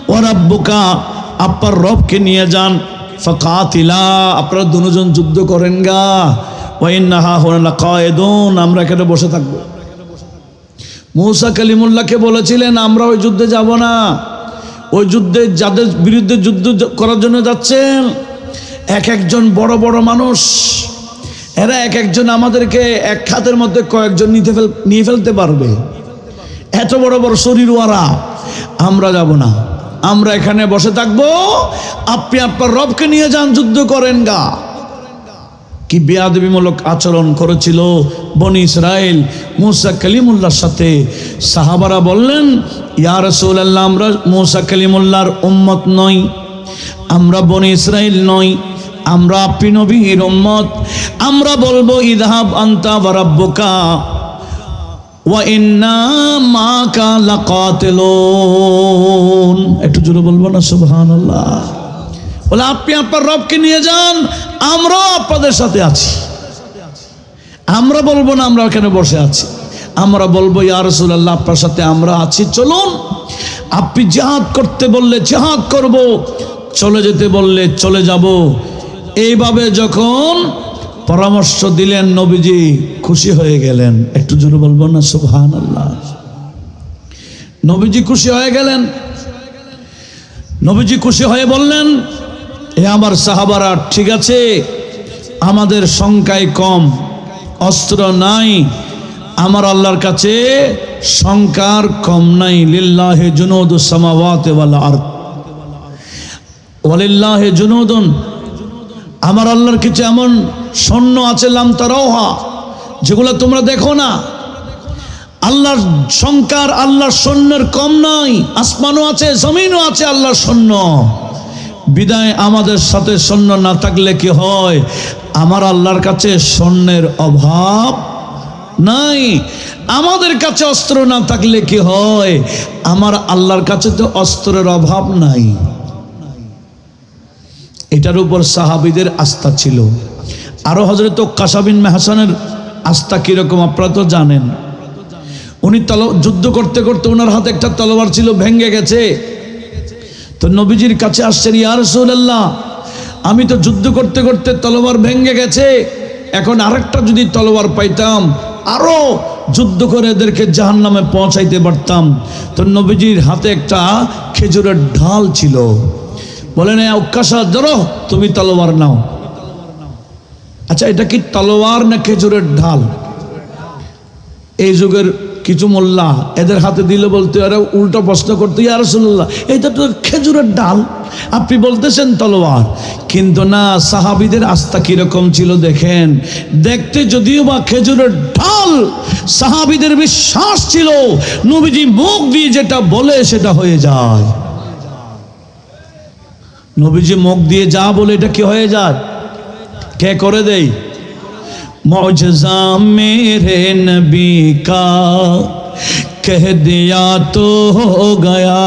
ওয়া রাব্বুকা, আপনার রবকে নিয়ে যান, ফাকাতিলা, আপনারা দুজন যুদ্ধ করেন গা, ওয়া ইন্না হাহুনা লাকায়েদুন, আমরা এখানে বসে থাকবো। মুসা কালিমুল্লাহকে বলেছিলেন আমরা ওই যুদ্ধে যাব না, ওই যুদ্ধে যাদের বিরুদ্ধে যুদ্ধ করার জন্য যাচ্ছেন এক একজন বড় বড় মানুষ, এরা এক একজন আমাদেরকে এক হাতের মধ্যে কয়েকজন নিয়ে ফেলতে পারবে, এত বড় বড় শরীর ওরা, আমরা যাব না, আমরা এখানে বসে থাকবো, আপনি আপনার রবকে নিয়ে যান, যুদ্ধ করেন গা। কি বেয়াদবিমূলক আচরণ করেছিল বনি ইসরাইল মুসা কালিমুল্লাহর সাথে। সাহাবারা বললেন, ইয়া রাসূলুল্লাহ, আমরা মুসা কালিমুল্লাহর উম্মত নই, আমরা বনি ইসরাইল নই, আমরা আপনি নবীর উম্মত। আমরা বলবো ইযহাব আনতা ওয়া রাব্বুকা ওয়া ইন্না মাকা লাকাতিলুন। একটু জোরে বলবো না সুবহানাল্লাহ? বলে আপনি আপনার রবকে নিয়ে যান, আমরাও আপনাদের সাথে আছি। আমরা বলবো না আমরা এখানে বসে আছি, আমরা বলবো ইয়া রাসূলুল্লাহ, আপনার সাথে আমরা আছি, চলুন। আপনি জিহাদ করতে বললে জিহাদ করব, চলে যেতে বললে চলে যাব। এইভাবে যখন পরামর্শ দিলেন, নবীজি খুশি হয়ে গেলেন। একটু জোরে বলবো না সুবহানাল্লাহ? নবীজি খুশি হয়ে গেলেন। নবীজি খুশি হয়ে বললেন, এ আমার সাহাবারা, ঠিক আছে, আমাদের সংখ্যায় কম, অস্ত্র নাই, আমার আল্লাহর কাছে সংখ্যার কম নাই। লিল্লাহি জুনুদুস সামাওয়াতি ওয়াল আরদ ওয়ালিল্লাহি জুনুদুন, আমার আল্লাহর কিছু এমন সৈন্য আছে, লাম তারাওহা, যেগুলো তোমরা দেখো না। আল্লাহর সংখ্যার, আল্লাহর সৈন্যের কম নাই, আসমানও আছে জমিনও আছে আল্লাহর সৈন্য। বিদায় আমাদের সাথে সৈন্য না থাকলে কি হয়? আমার আল্লাহর কাছে সৈন্যের অভাব নাই। আমাদের কাছে অস্ত্র না থাকলে কি হয়? আমার আল্লাহর কাছে তো অস্ত্রের অভাব নাই। এটার উপর সাহাবীদের আস্থা ছিল। আরো হযরত ওকাশা বিন মেহসানের আস্থা কিরকম আপনারা তো জানেন। উনি যুদ্ধ করতে করতে ওনার হাতে একটা তলোয়ার ছিল, ভেঙে গেছে। তো নবীজির কাছে আসছেন, ইয়া রাসূলুল্লাহ, আমি তো যুদ্ধ করতে করতে তলোয়ার ভেঙে গেছে, এখন আরেকটা যদি তলোয়ার পাইতাম আরো যুদ্ধ করে এদেরকে জাহান্নামে পৌঁছাইতে পারতাম। তো নবীজির হাতে একটা খেজুরের ঢাল ছিল। বলেন, ওকাশা, ধরো তুমি তলোয়ার নাও। আচ্ছা, এটা কি তলোয়ার না খেজুরের ঢাল? এই যুগের কিছু মোল্লা এদের হাতে দিলে বলতে, আরে উল্টো প্রশ্ন করতে, ইয়া রাসূলুল্লাহ, এটা তো খেজুরের ডাল, আপনি বলতেছেন তলোয়ার। কিন্তু না, সাহাবীদের আস্থা কিরকম ছিল দেখেন। দেখতে যদিও বা খেজুরের ঢাল, সাহাবীদের বিশ্বাস ছিল নবীজি মুখ দিয়ে যেটা বলে সেটা হয়ে যায়। নবীজি মুখ দিয়ে যা বলে এটা কি হয়ে যায়? কে করে দেয়? मौजज़ा मेरे नबी का कह दिया तो हो गया।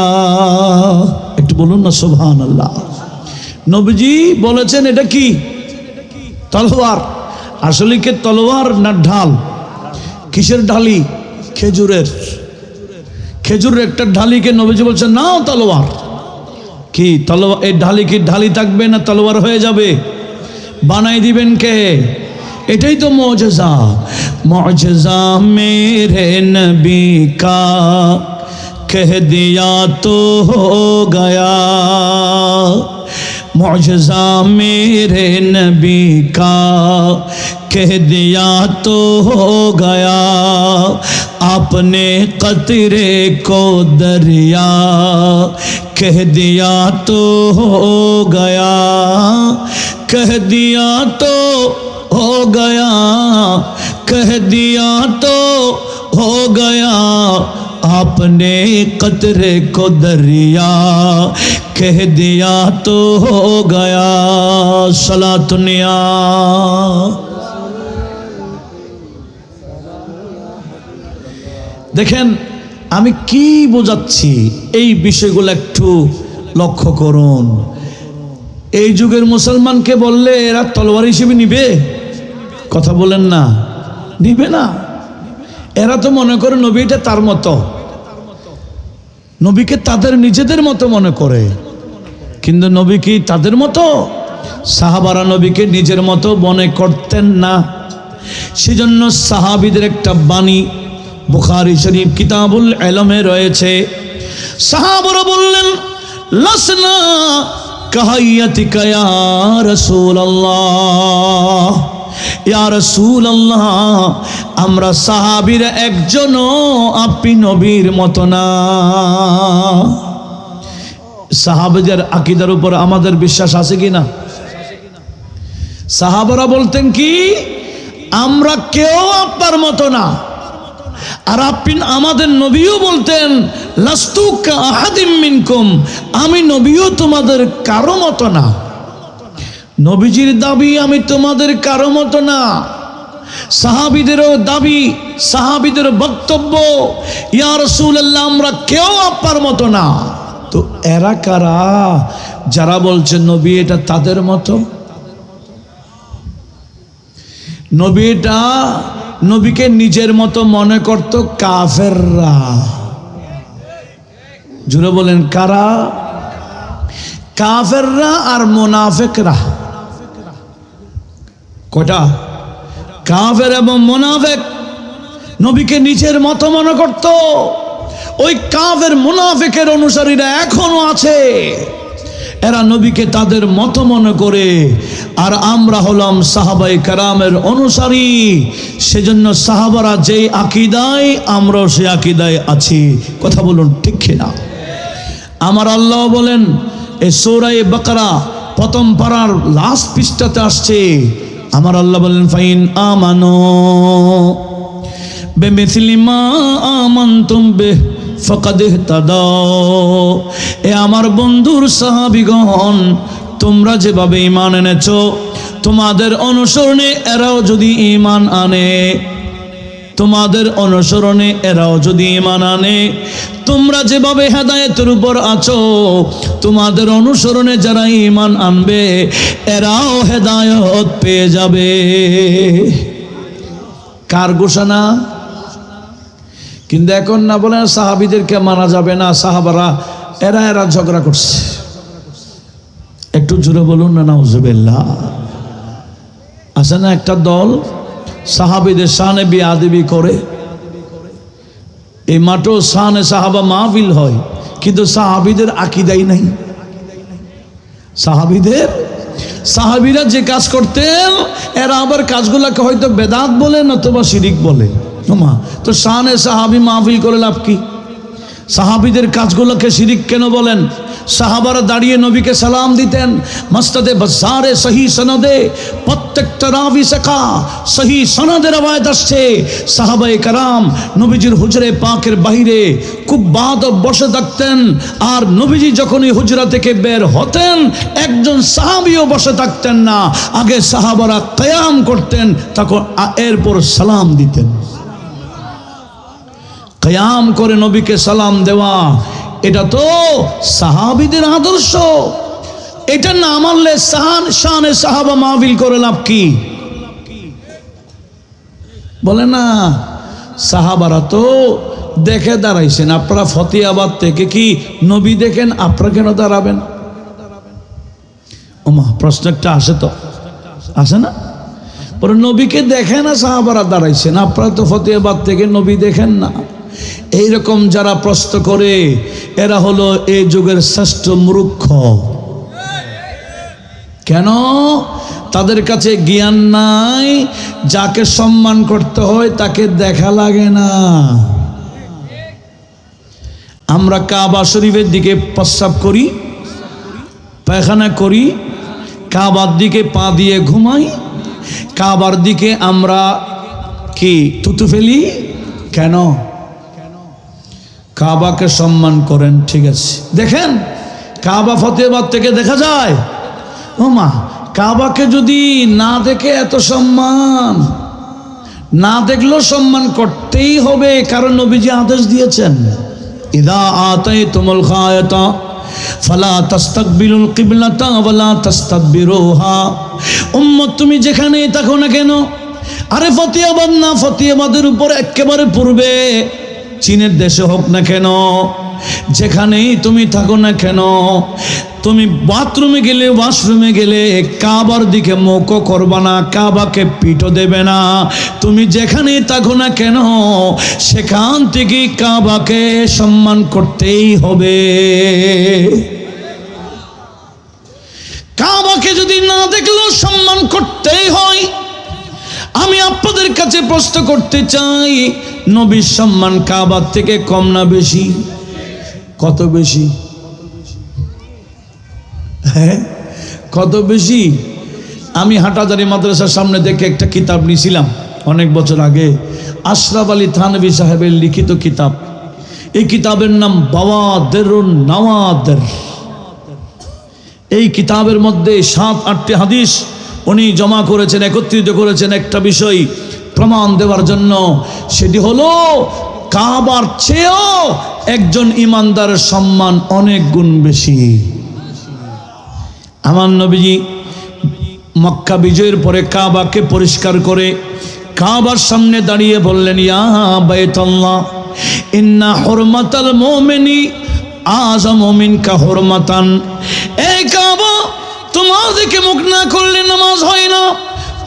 একটু বলুন না সুবহানাল্লাহ। নবীজি বলেছেন এটা কি? তলোয়ার। আসলে কি তলোয়ার না ঢাল? কিসের ঢালি? খেজুরের। খেজুরের একটা ঢালিকে নবীজি বলছেন নাও তলোয়ার। কি তলোয়ার? এই ঢালি কি ঢালি থাকবে না তলোয়ার হয়ে যাবে? বানাই দিবেন কে? এটাই তো মৌজেজা। মৌজেজা মেরে নবী কা কহ দিয়া তো হো গয়া। मौजज़ा मेरे नबी का कह दिया तो हो गया। आपने कतरे को दरिया कह दिया तो हो गया। कह दिया तो हो गया, कह दिया तो हो गया। आपने कतरे को दरिया कह दिया तो हो गया। सलातुनिया দেখেন আমি কি বোঝাচ্ছি, এই বিষয়গুলো একটু লক্ষ্য করুন। এই যুগের মুসলমানকে বললে এরা তলোয়ার হিসেবে নিবে? কথা বলেন না, নিবে না। এরা তো মনে করে নবীটা তার মতো, নবীকে তাদের নিজেদের মতো মনে করে। কিন্তু নবী কি তাদের মতো? সাহাবারা নবীকে নিজের মতো মনে করতেন না। সেজন্য সাহাবীদের একটা বাণী বুখারী শরীফ কিতাবুল ইলমে রয়েছে। সাহাবারা বললেন, লাসনা কাহাইয়াতিকা ইয়া রাসূলুল্লাহ, ইয়া রাসূলুল্লাহ, আমরা সাহাবীরা একজনও আপনি নবীর মতো না। সাহাবাদের আকীদার উপর আমাদের বিশ্বাস আছে কি না? সাহাবারা বলতেন কি, আমরা কেউ আপনার মতো না। আর আপনি আমাদের নবীও বলতেন লাস্তু কাআহাদিম মিনকুম, আমি নবীও তোমাদের কারো মতো না। নবীজির দাবি আমি তোমাদের কারো মতো না। সাহাবীদেরও দাবি, সাহাবীদের বক্তব্য, ইয়া রাসূলুল্লাহ আমরা কেউ আপনার মতো না। তো এরা কারা যারা বলছে নবী এটা তাদের মতো? নবী এটা নবীকে নিজের মতো মনে করত কাফেররা। জুড়ে বলেন কারা? কাফেররা আর মুনাফিকরা। কয়টা? কাফের এবং মুনাফিক নবীকে নিজের মতো মনে করত। ওই কাফের মুনাফিকের অনুসারীরা এখনো আছে, এরা নবীকে তাদের মতো মনে করে। আর আমরা হলাম সাহাবায়ে কেরামের অনুসারী, সেজন্য সাহাবারা যেই আকীদায় আমরাও সেই আকীদায় আছি। কথা বলুন ঠিক কিনা? আমার আল্লাহ বলেন এই সূরা বাকারা প্রথম পারার লাস্ট পৃষ্ঠাতে আসছে, আমার আল্লাহ বলেন ফাইন আমানু বিমিসলি মা আমানতুম বিহি ফাকাদ ইহতাদাও। এ আমার বন্ধুর সাহাবীগণ, তোমরা যেভাবে ঈমান এনেছো, তোমাদের অনুসরণে এরাও যদি ঈমান আনে, তোমাদের অনুসরণে এরাও যদি ঈমান আনে, তোমরা যেভাবে হেদায়েতের উপর আছো, তোমাদের অনুসরণে যারা ঈমান আনবে এরাও হেদায়েত পেয়ে যাবে। কার ঘোষণা? কিন্তু এখন না বলেন সাহাবীদেরকে মানা যাবে না, সাহাবারা এরা ঝগড়া করছে। একটু জোরে বলুন না নাউজুবিল্লাহ। আছে না একটা দল সাহাবীদের শানে বেয়াদবি করে। এই মাঠেও শানে সাহাবা মাহফিল হয়, কিন্তু সাহাবীদের আকীদাই নাই। সাহাবীরা যে কাজ করতেন এরা আবার কাজগুলোকে হয়তো বেদাত বলে নতুবা শিরিক বলে। তো শানে সাহাবী মাহফিল করে লাভ কি? সাহাবীদের কাজগুলোকে শিরিক কেন বলেন? সাহাবারা দাঁড়িয়ে নবীকে সালাম দিতেন। মাসনাদে বাজ্জারে সহি সনদে প্রত্যেকটা রাবি শেখা সহি সনদের রওয়ায়াত আসছে, সাহাবায়ে কেরাম নবীজির হুজরে পাকের বাইরে খুব বাদ বসে থাকতেন। আর নবীজি যখনই হুজরা থেকে বের হতেন একজন সাহাবীও বসে থাকতেন না। আগে সাহাবারা কিয়াম করতেন, তখন এরপর সালাম দিতেন। কিয়াম করে নবীকে সালাম দেওয়া, এটা তো সাহাবীদের আদর্শ। এটা না মানলে শানে সাহাবা মাহফিল করে লাভ কি? বলে না সাহাবারা তো দেখে দাঁড়াইছেন, আপনারা ফতেহাবাদ থেকে কি নবী দেখেন, আপনারা কেন দাঁড়াবেন? ওমা প্রশ্ন একটা আসে, তো আসে না? পরে নবীকে দেখে না সাহাবারা দাঁড়াইছেন, আপনারা তো ফতেহাবাদ থেকে নবী দেখেন না। এইরকম যারা প্রশ্ন করে এরা হলো এই যুগের শ্রেষ্ঠ মূর্খ। কেন? তাদের কাছে জ্ঞান নাই, যাকে সম্মান করতে হয় তাকে দেখা লাগে না। আমরা কাবা শরীফের দিকে প্রস্রাব করি, পায়খানা করি, কাবার দিকে পা দিয়ে ঘুমাই, কাবার দিকে আমরা কি থুতু ফেলি। কেন? কাবাকে সম্মান করেন, ঠিক আছে। দেখেন কাবা ফতেহাবাদ থেকে দেখা যায়। ও মা, কাবাকে যদি না দেখে এত সম্মান, না দেখলেও সম্মান করতেই হবে, কারণ নবীজি আদেশ দিয়েছেন ইদা আতাইতুমুল গায়াতা ফালা তাস্তাকবিলুল কিবলাতা ওয়ালা তাস্তাদবিরুহা। উম্মত তুমি যেখানেই থাকো না কেন, আরে ফতেহাবাদ না, ফতেহাবাদের উপর একেবারে পূর্বে চীনের দেশে হোক না কেন, যেখানেই তুমি থাকো না কেন, তুমি বাথরুমে গেলে ওয়াশরুমে গেলে কাবার দিকে মুখ করবা না, কাবাকে পিঠও দেবে না। তুমি যেখানেই থাকো না কেন সেখান থেকে কাবাকে সম্মান করতেই হবে। কাবাকে যদি না দেখলেও সম্মান করতেই হয়। আপনাদের কাছে প্রশ্ন করতে চাই, নবীর সম্মান কাবার থেকে কম না বেশি? কত বেশি? হ্যাঁ, কত বেশি? আমি হাটাজারি মাদ্রাসার সামনে থেকে একটা কিতাব নিয়েছিলাম অনেক বছর আগে, আশরাফ আলী থানভী সাহেবের লিখিত কিতাব। এই কিতাবের নাম বাওয়াদিরুন নাওয়াদির। এই কিতাবের মধ্যে 7-8টি হাদিস উনি জমা করেছেন, একত্রিত করেছেন একটা বিষয় প্রমাণ দেওয়ার জন্য। সেটি হলো কাবার চেয়েও একজন ইমানদারের সম্মান অনেক গুণ বেশি। আমার নবীজি মক্কা বিজয়ের পরে কাবাকে পরিষ্কার করে কাবার সামনে দাঁড়িয়ে বললেন, ইয়া বাইতুল্লাহ ইন্না হুরমাতাল মুমিনি আযামু মিনকা হুরমাতান। এই কাবা, তোমার দিকে মুখ না করলে নামাজ হয় না,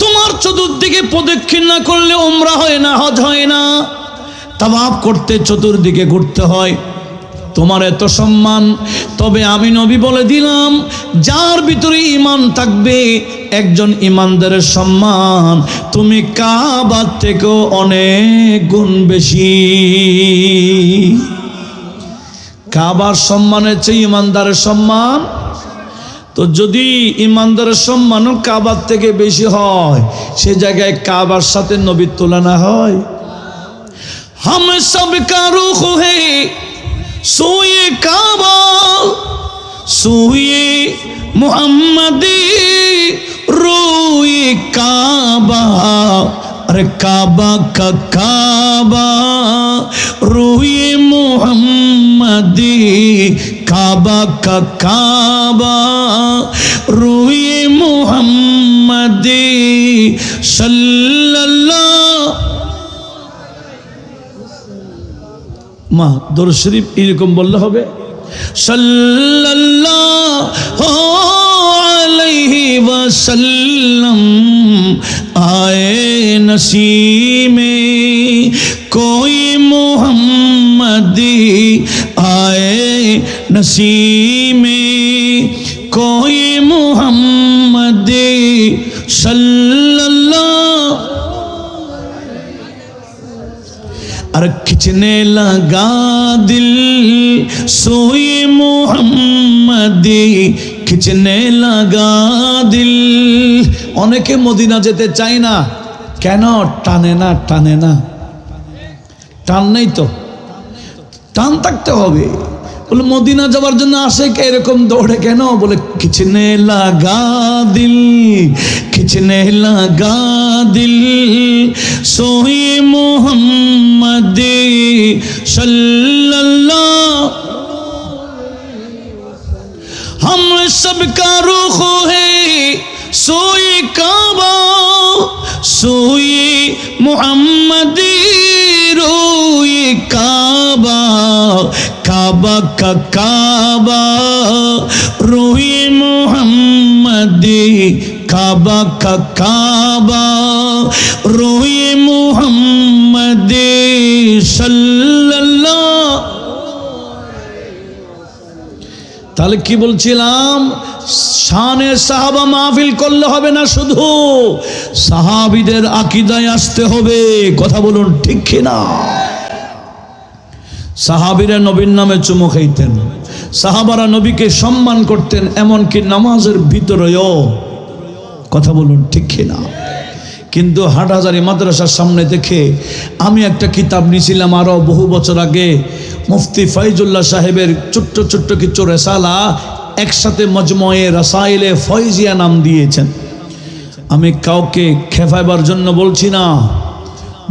তোমার চতুর্দিকে প্রদক্ষিণ না করলে উমরা হয় না, হজ হয় না, তাওয়াফ করতে চতুর্দিকে ঘুরতে হয়। তোমার এত সম্মান, তবে আমি নবী বলে দিলাম, যার ভিতরে ঈমান থাকবে, একজন ঈমানদারের সম্মান তুমি কাবার থেকেও অনেক গুণ বেশি। কাবার সম্মানের চেয়ে ঈমানদারের সম্মান, তো যদি ঈমানদারের সম্মানও কাবার থেকে বেশি হয়, সে জায়গায় কাবার সাথে নবীর তুলনা হয়? হাম সব কা রুখ হে সোয়ে কাবা, সোয়ে মুহাম্মদি রোয়ে কাবা। अरे काबा का काबा रूए मुहम्मदी, काबा का काबा रूए मुहम्मदी सल्लल्लाहु। মা দরুদ শরীফ এরকম বললে হবে, सल्लल्लाहु अलैहि वसल्लम। आए नसीब में कोई मोहम्मदी, आए नसीब में कोई मोहम्मदी सल्लल्लाहु। और खिंचने लगा दिल सोए मोहम्मदी, खिंचने लगा दिल। অনেকে মদিনা যেতে চায় না, কেন? টানে না, টানে না, টান নেই তো, টান থাকতে হবে। বলে মদিনা যাওয়ার জন্য আসে কে এরকম দৌড়ে কেন? বলে খিচনে লাগা দিল, খিচনে লাগা দিল সোয়ে মোহাম্মদে सल्लल्लाहु। हम सबका रुख है सोए काबा, सोए मुहम्मदी रोए काबा, काबा का काबा रोए मुहम्मदी, काबा का काबा रोए मुहम्मदी सल्लल्लाहु। তাহলে কি বলছিলাম? শানে সাহাবা মাহফিল করলে হবে না, শুধু সাহাবীদের আকীদায় আসতে হবে। কথা বলুন ঠিক কিনা? সাহাবীরা নবীর নামে চুমু খাইতেন, সাহাবারা নবীকে সম্মান করতেন, এমনকি নামাজের ভিতরেও। কথা বলুন ঠিক কিনা? কিন্তু হাটহাজারী মাদ্রাসার সামনে দেখে আমি একটা কিতাব নিয়েছিলাম আরও বহু বছর আগে, মুফতি ফয়জুল্লাহ সাহেবের ছোট্ট ছোট্ট কিছু রেসালা একসাথে মজমুয়ে রাসাইলে ফয়জিয়া নাম দিয়েছেন। আমি কাউকে খেপাইবার জন্য বলছি না,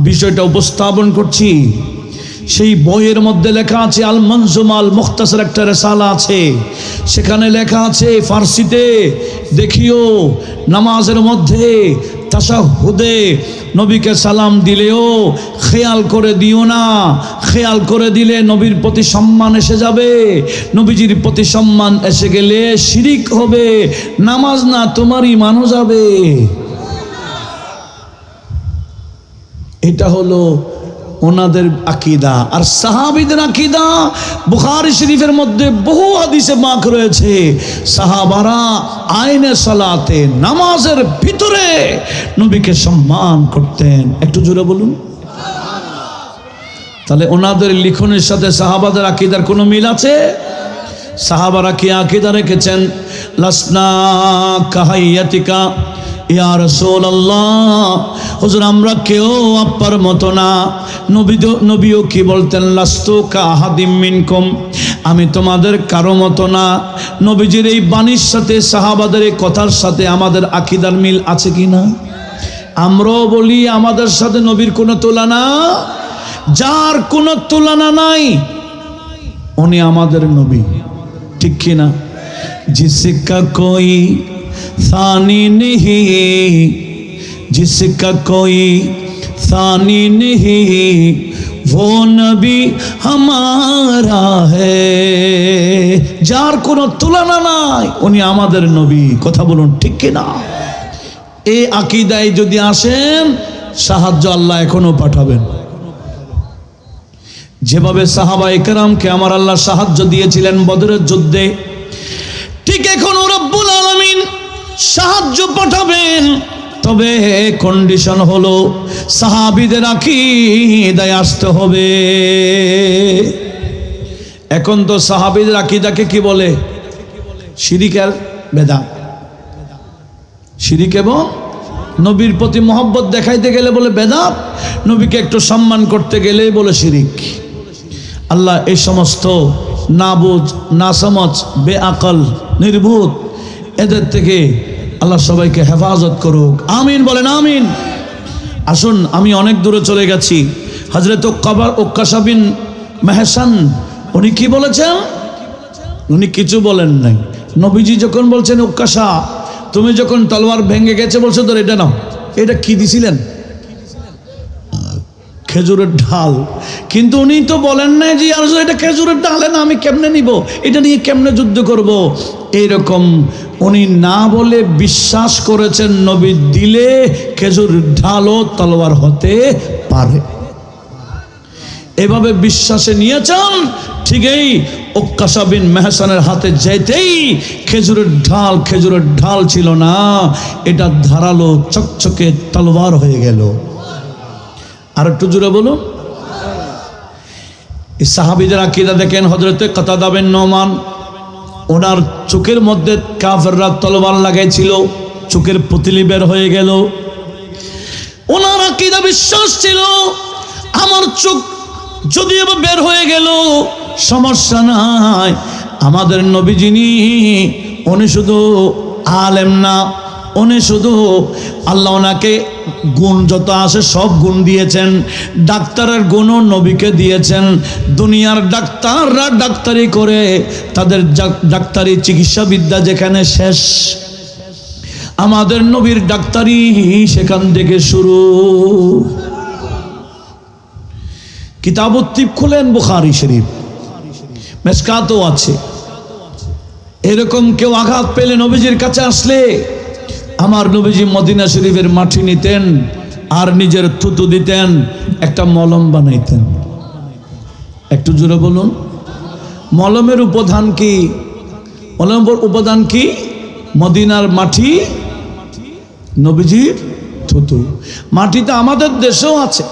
বিষয়টা উপস্থাপন করছি। সেই বইয়ের মধ্যে লেখা আছে, আল মনজুমা আল মুখতাসার একটা রেসালা আছে, সেখানে লেখা আছে ফার্সিতে, দেখিও নামাজের মধ্যে তাশাহুদে নবীকে সালাম দিলেও খেয়াল করে দিও না, খেয়াল করে দিলে নবীর প্রতি সম্মান এসে যাবে, নবীজির প্রতি সম্মান এসে গেলে শিরিক হবে, নামাজ না তোমার ঈমানও যাবে। এটা হলো ওনাদের আকীদা আর সাহাবীদের আকীদা। বুখারী শরীফের মধ্যে বহু হাদিসে পাক রয়েছে, সাহাবারা আইনে সালাতে নামাজের ভিতরে নবীকে সম্মান করতেন। একটু জোরে বলুন। তাহলে ওনাদের লিখনের সাথে সাহাবাদের আকীদার কোনো মিল আছে? সাহাবারা কি আকীদা রেখেছেন? লাসনা কাহাইয়াতিকা ইয়া রাসূলুল্লাহ, হুজুর আমরা কেউ আপ্পার মতো না। নবীও কি বলতেন? লাস্তু কাহাদিম মিনকুম, আমি তোমাদের কারো মতো না। নবীজির এই বাণীর সাথে সাহাবাদের এই কথার সাথে আমাদের আকীদার মিল আছে কি না? আমরাও বলি আমাদের সাথে নবীর কোনো তুলনা, যার কোনো তুলনা নাই উনি আমাদের নবী, ঠিক কি না? जिसका कोई सानी नहीं, जिसका कोई सानी नहीं, वो नबी हमारा है। যার কোনো তুলনা নাই উনি আমাদের নবী। কথা বলুন ঠিক কি না? এই আকীদায় যদি আসেন, সাহায্য আল্লাহ এখনো পাঠাবেন। যেভাবে সাহাবায়ে কেরামকে আমার আল্লাহ সাহায্য দিয়েছিলেন বদরের যুদ্ধে, ঠিক এখনো রব্বুল আলামিন সাহায্য পাঠাবেন। তবে কন্ডিশন হলো সাহাবীদের আকীদায় আসতে হবে। এখন তো সাহাবীদের আকীদাকে কি বলে? শিরিক আর বেদাত। শিরিক এবং নবীর প্রতি মহব্বত দেখাইতে গেলে বলে বেদাত, নবীকে একটু সম্মান করতে গেলে বলে শিরিক। আল্লাহ এই সমস্ত নাবুজ, নাসমজ, বেআকল, নির্বুধ এদের থেকে আল্লাহ সবাইকে হেফাজত করুক। আমিন বলেন আমিন। আসুন, আমি অনেক দূরে চলে গেছি। হযরত উক্কাশা বিন মেহসান উনি কি বলেছেন? উনি কিছু বলেন নাই। নবীজি যখন বলছেন উক্কাশা তুমি যখন তলোয়ার ভেঙে গেছে বলছো তোর এটা নাও, এটা কি দিছিলেন? খেজুরের ঢাল। কিন্তু উনি তো বলেন না যে আর এটা খেজুরের ঢালে না, আমি কেমনে নিব, এটা নিয়ে কেমনে যুদ্ধ করব। এইরকম উনি না বলে বিশ্বাস করেছেন নবী দিলে খেজুর ঢালও তলোয়ার হতে পারে। এভাবে বিশ্বাসে নিয়েছেন। ঠিকই উক্কাশা বিন মেহসানের হাতে যেতেই খেজুরের ঢাল ছিল না, এটা ধারালো চকচকে তলোয়ার হয়ে গেল। আর একটু জোরে বলুন। এই সাহাবীদের আকীদা দেখেন। হযরতে কাতাদা বিন নুমান, ওনার চোখের মধ্যে কাফেররা তলোয়ার লাগাইছিল, চোখের পুতলি বের হয়ে গেল। ওনার আকীদা বিশ্বাস ছিল আমার চোখ যদি এবার বের হয়ে গেল সমস্যা নাই। আমাদের নবী যিনি, উনি শুধু আলেম না, উনি শুধু আল্লাহ ওনাকে গুণ যত আছে সব গুণ দিয়েছেন। ডাক্তারের গুণও নবীকে দিয়েছেন। দুনিয়ার ডাক্তাররা ডাক্তারি করে, তাদের ডাক্তারি চিকিৎসা বিদ্যা যেখানে শেষ, আমাদের নবীর ডাক্তারি সেখান থেকে শুরু। কিতাবুত তিব খুলেন, বুখারী শরীফ, মেশকাতও আছে। এরকম কেউ আঘাত পেলে নবীজির কাছে আসলে আমার নবীজি মদিনা শরীফের মাটি নিতেন আর নিজের থুতু দিতেন, একটা মলম বানাইতেন। একটু জোরে বলুন। মলমের উপাদান কি? মলমের উপাদান কি? মদিনার মাটি, নবীজির থুতু। মাটি তো আমাদের দেশেও আছে,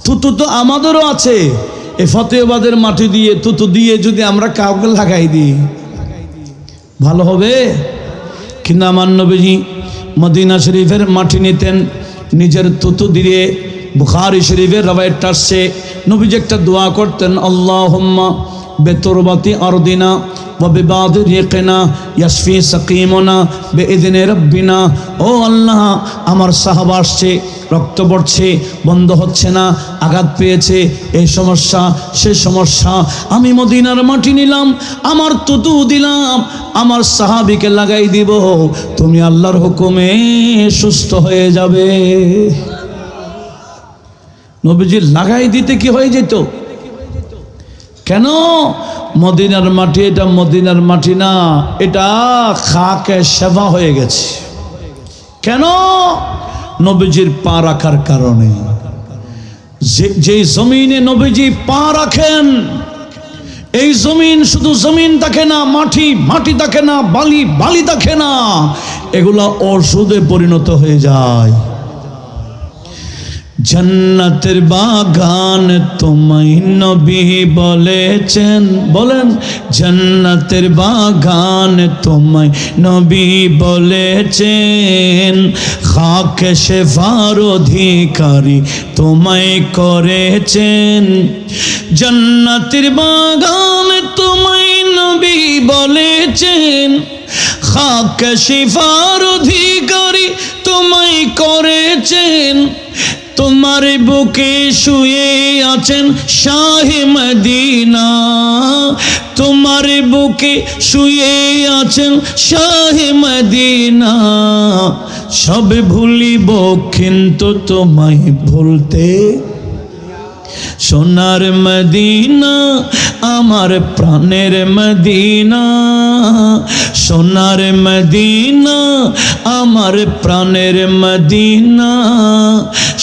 থুতু তো আমাদেরও আছে। এই ফতেহাবাদের মাটি দিয়ে থুতু দিয়ে যদি আমরা কাউকে লাগাই দিই ভালো হবে? কিন্তু আমার নবীজি মদিনা শরীফের মাটি নিতেন, নিজের থুতু দিয়ে। বুখারী শরীফের রওয়ায়াত আসছে নবীজি একটা দোয়া করতেন, আল্লাহুম্মা বেতুরবাতি আরদিনা ওয়া বিবাদি রিকনা ইয়াশফি সাকিমনা বিইذনি রাব্বিনা। ও আল্লাহ, আমার সাহাবা আসছে, রক্ত পড়ছে, বন্ধ হচ্ছে না, আঘাত পেয়েছে, এই সমস্যা সেই সমস্যা, আমি মদিনার মাটি নিলাম, আমার তুতু দিলাম, আমার সাহাবীকে লাগাই দিব, তুমি আল্লাহর হুকুমে সুস্থ হয়ে যাবে। নবীজি লাগাই দিতে কি হয়ে যেত? কেন? মদিনার মাটি, এটা মদিনার মাটি না, এটা খাকে সেবা হয়ে গেছে। কেন? নবীজির পা রাখার কারণে। যে জমিনে নবীজি পা রাখেন, এই জমিন শুধু জমিন থাকে না, মাটি থাকে না, বালি থাকে না, এগুলা ওষুধে পরিণত হয়ে যায়। জান্নাতের বাগান তোমায় নবী বলেছেন, বলেন জান্নাতের বাগান তোমায় নবী বলেছেন, খাকে শেফার অধিকারী তোমায় করেছেন। জান্নাতের বাগান তোমায় নবী বলেছেন, খাকে শেফার অধিকারী তোমায় করেছেন। তোমার বুকে শুয়ে আছেন শাহে মদিনা, তোমার বুকে শুয়ে আছেন শাহে মদিনা। সব ভুলিব কিন্তু তোমায় ভুলতে, সোনার মদিনা আমার প্রাণের মদিনা, সোনার মদিনা আমার প্রাণের মদিনা।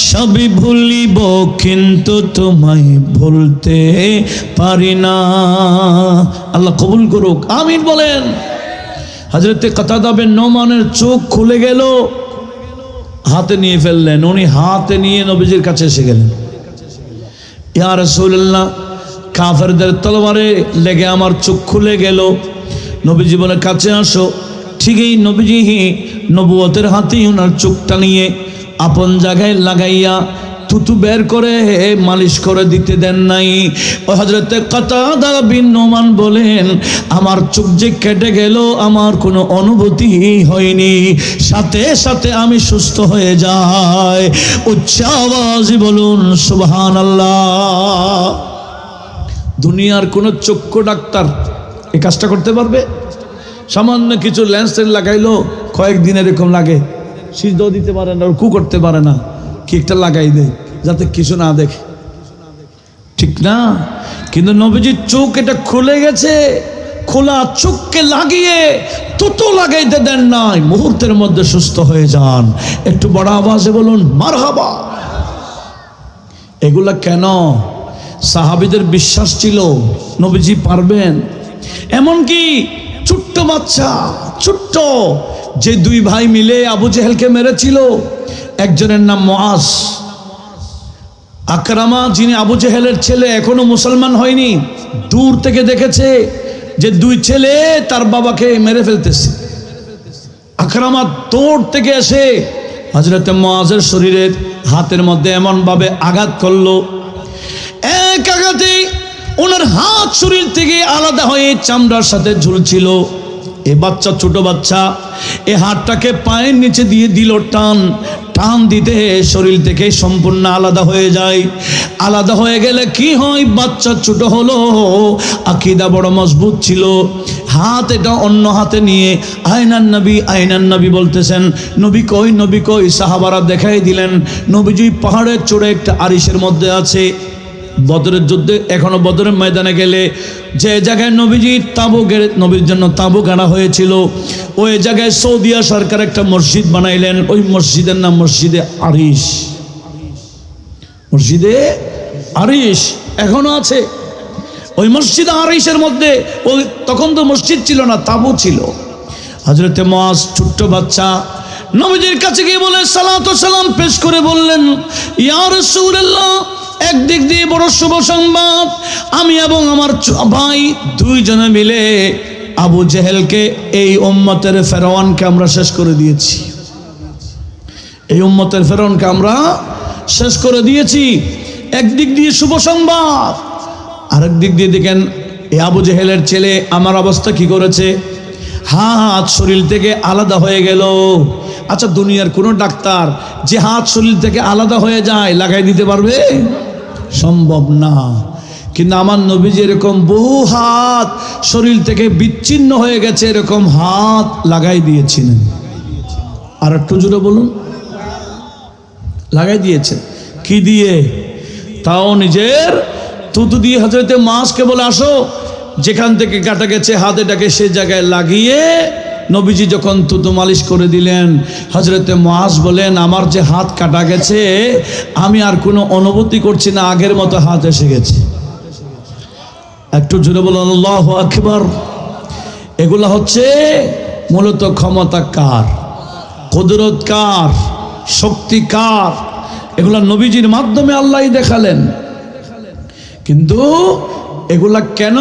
সবই ভুলিব কিন্তু তোমায় ভুলতে পারি না। আল্লাহ কবুল করুক, আমিন বলেন। হযরতে কাতাদা বিন নোমানের চোখ খুলে গেল, হাতে নিয়ে ফেললেন। উনি হাতে নিয়ে নবীজির কাছে এসে গেলেন, ইয়া রাসূলুল্লাহ, কাফেরদের তলোয়ারে লেগে আমার চোখ খুলে গেল। নবীজি বলে কাছে আসো। ঠিকই নবীজি নবুয়তের হাতেই ওনার চোখটা নিয়ে আপন জায়গায় লাগাইয়া থুতু বের করে মালিশ করে দিতে দেন নাই। ও হযরতে কাতাদা বিন নোমান বলেন, আমার চোখ যে কেটে গেল আমার কোনো অনুভূতি হয়নি, সাথে সাথে আমি সুস্থ হয়ে যাই। উচ্চ আওয়াজে বলুন সুবহানাল্লাহ। দুনিয়ার কোনো চক্ষু ডাক্তার এই কাজটা করতে পারবে? সামান্য কিছু লেন্সের লাগাইলো, কয়েকদিন এরকম লাগে, সিজদাও দিতে পারে না, রুকু করতে পারে না, কি একটা লাগাই দেয় যাতে কিছু না দেখে, ঠিক না? কিন্তু নবীজির চোখ এটা খুলে গেছে, খোলা চোখকে লাগিয়ে তুতো লাগাইতে দেন নাই, মুহূর্তের মধ্যে সুস্থ হয়ে যান। একটু বড় আওয়াজে বলুন মারহাবা। এগুলা কেন? সাহাবীদের বিশ্বাস ছিল নবীজি পারবেন। এমনকি ছোট্ট বাচ্চা, ছোট্ট যে দুই ভাই মিলে আবু জেহেলকে মেরেছিল, একজনের নাম মুআজ, আকরামা যিনি আবু জেহেলের ছেলে, এখনো মুসলমান হয়নি, দূর থেকে দেখেছে যে দুই ছেলে তার বাবাকে মেরে ফেলতেছে। আকরামা দৌড় থেকে এসে হযরতে মুআজের শরীরের হাতের মধ্যে এমন ভাবে আঘাত করলো, এক আঘাতে ওনার হাত শরীর থেকে আলাদা হয়ে চামড়ার সাথে ঝুলছিল। এ বাচ্চা, ছোট বাচ্চা, এ হাতটাকে পায়ের নিচে দিয়ে দিল টান, টান দিতে শরীর থেকে সম্পূর্ণ আলাদা হয়ে যায়। আলাদা হয়ে গেলে কি হয়? বাচ্চা ছোট হলো, আকীদা বড় মজবুত ছিল। হাত এটা অন্য হাতে নিয়ে আয়নান নবী বলতেছেন, নবী কই, নবী কই? সাহাবারা দেখাই দিলেন নবীজি পাহাড়ের চূড়ে একটা আরিশের মধ্যে আছে। বদরের যুদ্ধে, এখনো বদরের ময়দানে গেলে যে জায়গায় নবীজির তাঁবু গেড়ে, নবীর জন্য তাঁবু গাড়া হয়েছিল, ওই জায়গায় সৌদিয়া সরকার একটা মসজিদ বানাইলেন। ওই মসজিদের নাম মসজিদে আরিশ। মসজিদে আরিশ এখনো আছে। ওই মসজিদে আরিশের মধ্যে, ওই তখন তো মসজিদ ছিল না, তাঁবু ছিল। হযরতে মুআজ ছোট্ট বাচ্চা নবীজির কাছে গিয়ে বলে সালাত ও সালাম পেশ করে বললেন, ইয়া রাসূলুল্লাহ, একদিক দিয়ে বড় শুভ সংবাদ, আমি এবং আমার ভাই দুইজনে মিলে আবু জেহেলকে, এই উম্মতের ফেরাউনকে আমরা শেষ করে দিয়েছি। এই উম্মতের ফেরাউনকে আমরা শেষ করে দিয়েছি। একদিক দিয়ে শুভ সংবাদ, আরেক দিক দিয়ে দেখেন এই আবু জেহেলের ছেলে আমার অবস্থা কি করেছে, হাত শরীর থেকে আলাদা হয়ে গেল। আচ্ছা, দুনিয়ার কোনো ডাক্তার যে হাত শরীর থেকে আলাদা হয়ে যায় লাগাই দিতে পারবে? সম্ভব না। কিন্তু আমার নবীজি এরকম বহু হাত শরীর থেকে বিচ্ছিন্ন হয়ে গেছে, এরকম হাত লাগাই দিয়েছিলেন। আর একটু জোরে বলুন, লাগাই দিয়েছেন। কি দিয়ে? তাও নিজের থুতু দিয়ে। হযরতে মুআজকে বলে আসো, যেখান থেকে কাটা গেছে হাত, এটাকে সে জায়গায় লাগিয়ে নবীজি যখন তুতু মালিশ করে দিলেন, হযরতে মুআজ বলেন, আমার যে হাত কাটা গেছে আমি আর কোনো অনুভূতি করছি না, আগের মতো হাত এসে গেছে। একটু জোরে বলুন আল্লাহু আকবার। এগুলা হচ্ছে মূলত ক্ষমতা কার, কুদরত কার, শক্তি কার, এগুলা নবীজির মাধ্যমে আল্লাহই দেখালেন। কিন্তু এগুলা কেন?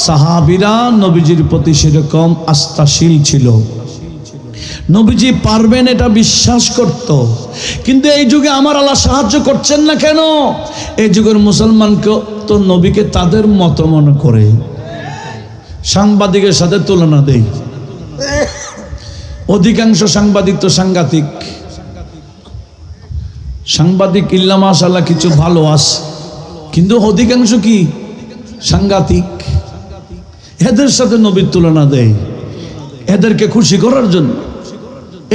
সাহাবীরা নবীজির প্রতি সেরকম আস্থাশীল ছিল, নবীজি পারবেন এটা বিশ্বাস করত। কিন্তু এই যুগে আমার আল্লাহ সাহায্য করছেন না কেন? এই যুগের মুসলমানকে তো নবীকে তাদের মত মনে করে, সাংবাদিকের সাথে তুলনা দেই। অধিকাংশ সাংবাদিক তো সাংঘাতিক সাংবাদিক, ইল্লা মাশাআল্লাহ কিছু ভালো আছে, কিন্তু অধিকাংশ কি সাংঘাতিক। এদের সাথে নবীর তুলনা দেয় এদেরকে খুশি করার জন্য।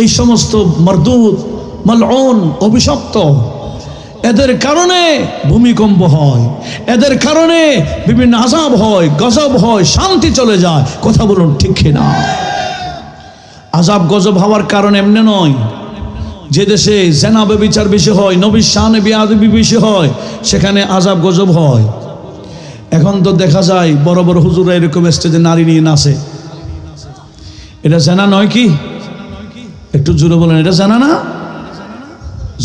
এই সমস্ত মারদুদ, মালউন, অভিশপ্ত, এদের কারণে ভূমিকম্প হয়, এদের কারণে বিভিন্ন আযাব হয়, গজব হয়, শান্তি চলে যায়। কথা বলুন ঠিক কিনা? আযাব গজব হওয়ার কারণ এমনি নয়। যে দেশে জেনা ব্যভিচার বেশি হয়, নবীর শানে বেয়াদবি বেশি হয়, সেখানে আযাব গজব হয়। এখন তো দেখা যায় বড় বড় হুজুররা এরকম স্টেজে নারী নিয়ে নাচে। এটা জেনা নয় কি? একটু জোরে বলেন, এটা জেনা না?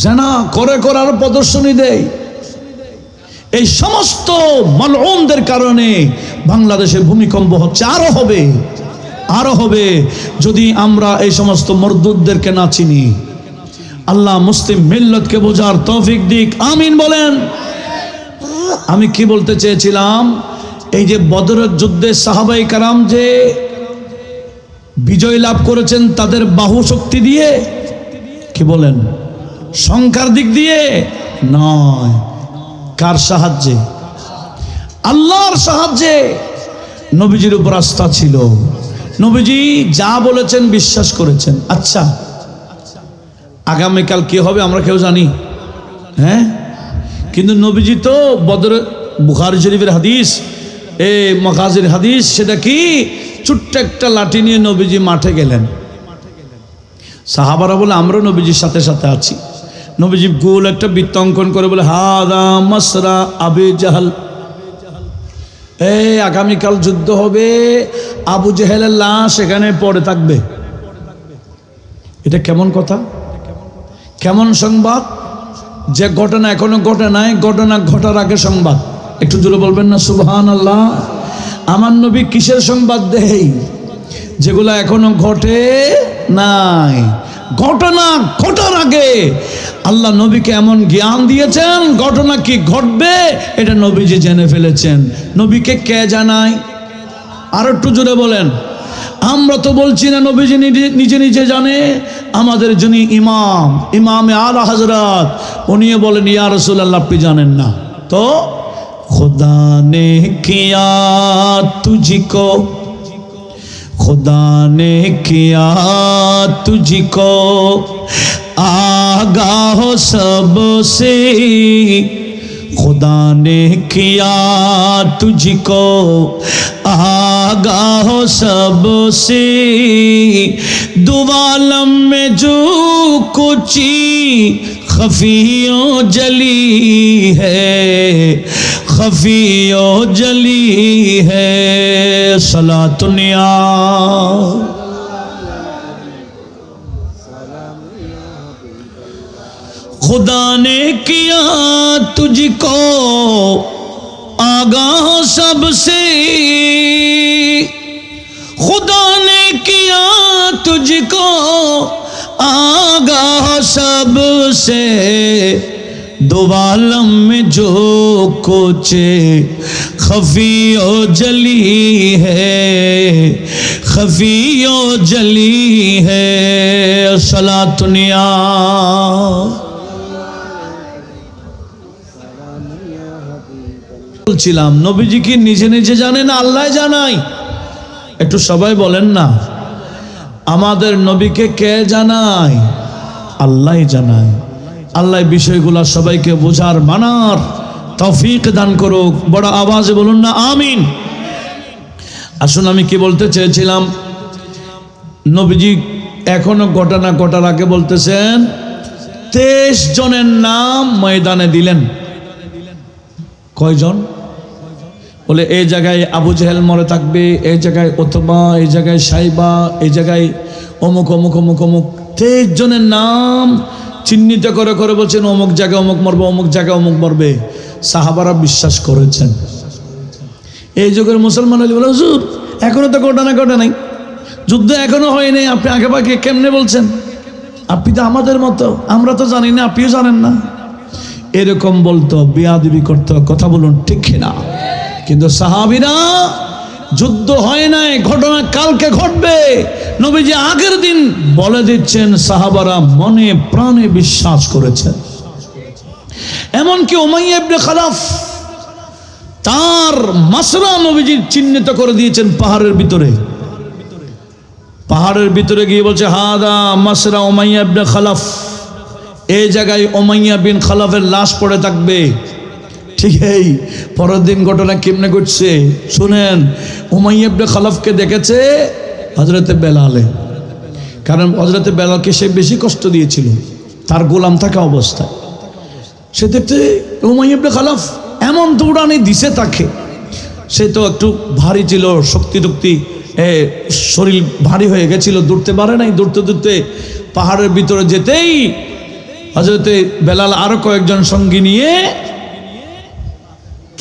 জেনা করে করার প্রদর্শনী দেয়। এই সমস্ত মালউনদের কারণে বাংলাদেশে ভূমিকম্প হচ্ছে, আরো হবে, আরো হবে যদি আমরা এই সমস্ত মরদুদদেরকে না চিনি। আল্লাহ মুসলিম মিল্লাতকে বোঝার তৌফিক দিক, আমিন বলেন। আমি কি বলতে চেয়েছিলাম, এই যে বদরের যুদ্ধে সাহাবায়ে কেরাম যে বিজয় লাভ করেছেন তাদের বাহু শক্তি দিয়ে, কি বলেন, সংখ্যার দিক দিয়ে নয়। কার সাহায্যে? আল্লাহর সাহায্যে। নবীজির উপর আস্থা ছিল, নবীজি যা বলেছেন বিশ্বাস করেছেন। আচ্ছা, আগামীকাল কি হবে আমরা কেউ জানি? হ্যাঁ, কিন্তু নবীজি তো বদর, বুখারী শরীফের হাদিস, মাগাজির হাদিস, সেটা কি, ছোট্ট একটা লাঠি নিয়ে নবীজি মাঠে গেলেন। সাহাবারা বলে আমরা নবীজির সাথে সাথে আছি। নবীজি গোল একটা বৃত্ত অঙ্কন করে বলে, হাদা মাসরা আবু জাহাল, আগামীকাল যুদ্ধ হবে, আবু জেহেলের লাশ এখানে পড়ে থাকবে। এটা কেমন কথা, কেমন সংবাদ? যে ঘটনা এখনো ঘটে নাই, ঘটনা ঘটার আগে সংবাদ। একটু জোরে বলবেন না সুবহানাল্লাহ। আমার নবী কিসের সংবাদ দেয়? যেগুলো এখনো ঘটে নাই, ঘটনা ঘটার আগে আল্লাহ নবীকে এমন জ্ঞান দিয়েছেন, ঘটনা কি ঘটবে এটা নবীজি জেনে ফেলেছেন। নবীকে কে জানায়? আর একটু জোরে বলেন। আমরা তো বলছি না নবীজি নিজে নিজে জানে, আমাদের যিনি ইমাম, ইমামে আলা হযরত, উনিও বলেন ইয়া রাসূলুল্লাহ আপনি জানেন না তো। खुदा ने किया तुझको, खुदा ने किया तुझको आगाह सबसे, खुदा ने किया तुझको आगाह सबसे, दो आलम में जो कुछ खफियों जली है, खफियों जली है, सलातुनिया खुदा ने किया तुझको आगाह सबसे, खुदा ने किया तुझको आगाह सबसे, दो आलम में जो कुछ खफियो जली है, खफियो जली है, सलातुनिया বলছিলাম। নবীজি কি নিজে নিজে জানেন, আল্লাহ জানায়? একটু সবাই বলেন না, আমাদের নবীকে কে জানায়? আল্লাহ জানায়। আল্লাহ বিষয়গুলো সবাইকে বোঝার মানার তৌফিক দান করুক। বড় আওয়াজে বলুন না আমিন। আসুন, আমি কি বলতে চেয়েছিলাম, নবীজি এখনো ঘটনা ঘটার আগে বলতেছেন 23 জনের নাম ময়দানে দিলেন। কয়জন? বলে এই জায়গায় আবু জেহেল মরে থাকবে, এই জায়গায় ওতবা, এই জায়গায় সাইবা, এই জায়গায় অমুক অমুক অমুক অমুক। 23 জনের নাম চিহ্নিত করে করে বলছেন অমুক জায়গায় অমুক মরবে, অমুক জায়গায় অমুক মরবে। সাহাবারা বিশ্বাস করেছেন। এই যুগের মুসলমান হলে বলে হুজুর এখনো তো ঘটনা ঘটে নাই, যুদ্ধ এখনো হয়নি, আপনি আগে পাকে কেমনে বলছেন? আপনি তো আমাদের মতো, আমরা তো জানি না, আপনিও জানেন না। এরকম বলতো, বিয়াদবি করতো। কথা বলুন ঠিক কিনা? কিন্তু সাহাবীরা যুদ্ধ হয় নাই, ঘটনা কালকে ঘটবে, নবীজি আগের দিন বলে দিচ্ছেন। সাহাবারা মনে প্রাণে বিশ্বাস করেছেন। এমনকি উমাইয়া ইবনে খালাফ তার মাসরা নবীজি চিহ্নিত করে দিয়েছেন পাহাড়ের ভিতরে। পাহাড়ের ভিতরে গিয়ে বলছে হাদা মাসরা উমাইয়া ইবনে খালাফ, এই জায়গায় উমাইয়া বিন খালাফের লাশ পড়ে থাকবে। ঠিক এই পরের দিন ঘটনা কেমনে ঘটছে শুনেন। উমাইয়া ইবনে খালাফকে দেখেছে হযরতে বেলালে, কারণ হযরতে বেলালকে সে বেশি কষ্ট দিয়েছিল তার গোলাম থাকা অবস্থায়। সে দেখতে উমাইয়া ইবনে খালাফ এমন দৌড়ানি দিছে তাকে, সে তো একটু ভারী ছিল, শক্তি টক্তি শরীর ভারী হয়ে গেছিল, দৌড়তে পারে নাই। দৌড়তে দৌড়তে পাহাড়ের ভিতরে যেতেই হযরতে বেলাল আরো কয়েকজন সঙ্গী নিয়ে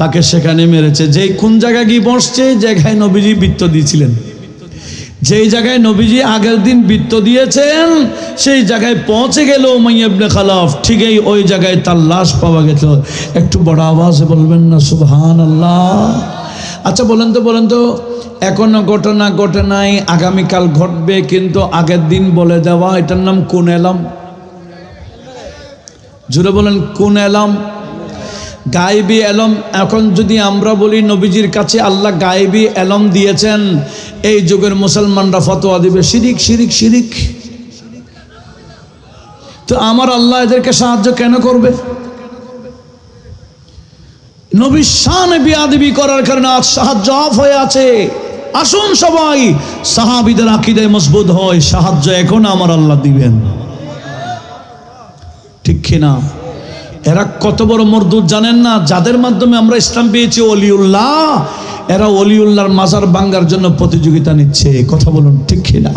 তাকে সেখানে মেরেছে। যেই কোন জায়গায় গিয়ে বসছে, জায়গায় নবীজি বৃত্ত দিয়েছিলেন, যেই জায়গায় নবীজি আগের দিন বৃত্ত দিয়েছেন সেই জায়গায় পৌঁছে গেল উমাইয়া ইবনে খালাফ। ঠিকই ওই জায়গায় তার লাশ পাওয়া গেল। একটু বড় আওয়াজে বলবেন না সুবহানাল্লাহ? আচ্ছা বলেন তো এখনো ঘটনা ঘটে নাই, আগামীকাল ঘটবে, কিন্তু আগের দিন বলে দেওয়া, এটার নাম কোন এলাম? জুড়ে বলেন কোন এলাম? গায়েবী এলম। এখন যদি আমরা বলি নবীজির কাছে আল্লাহ গায়েবী এলম দিয়েছেন, এই যুগের মুসলমানরা ফতোয়া দিবে শিরিক শিরিক শিরিক। তো আমার আল্লাহ এদেরকে সাহায্য কেন করবে? নবীর শানে বিয়াদবি করার কারণে আজ সাহায্য অফ হয়ে আছে। আসুন সবাই সাহাবীদের আকীদায় মজবুত হয়, সাহায্য এখন আমার আল্লাহ দিবেন। ঠিক কিনা? এরা কত বড় মরদুদ জানেন না? যাদের মাধ্যমে আমরা ইসলাম পেয়েছি ওলিউল্লাহ, এরা ওলিউল্লাহর মাজার ভাঙার জন্য প্রতিযোগিতা নিচ্ছে। কথা বলুন ঠিক কিনা?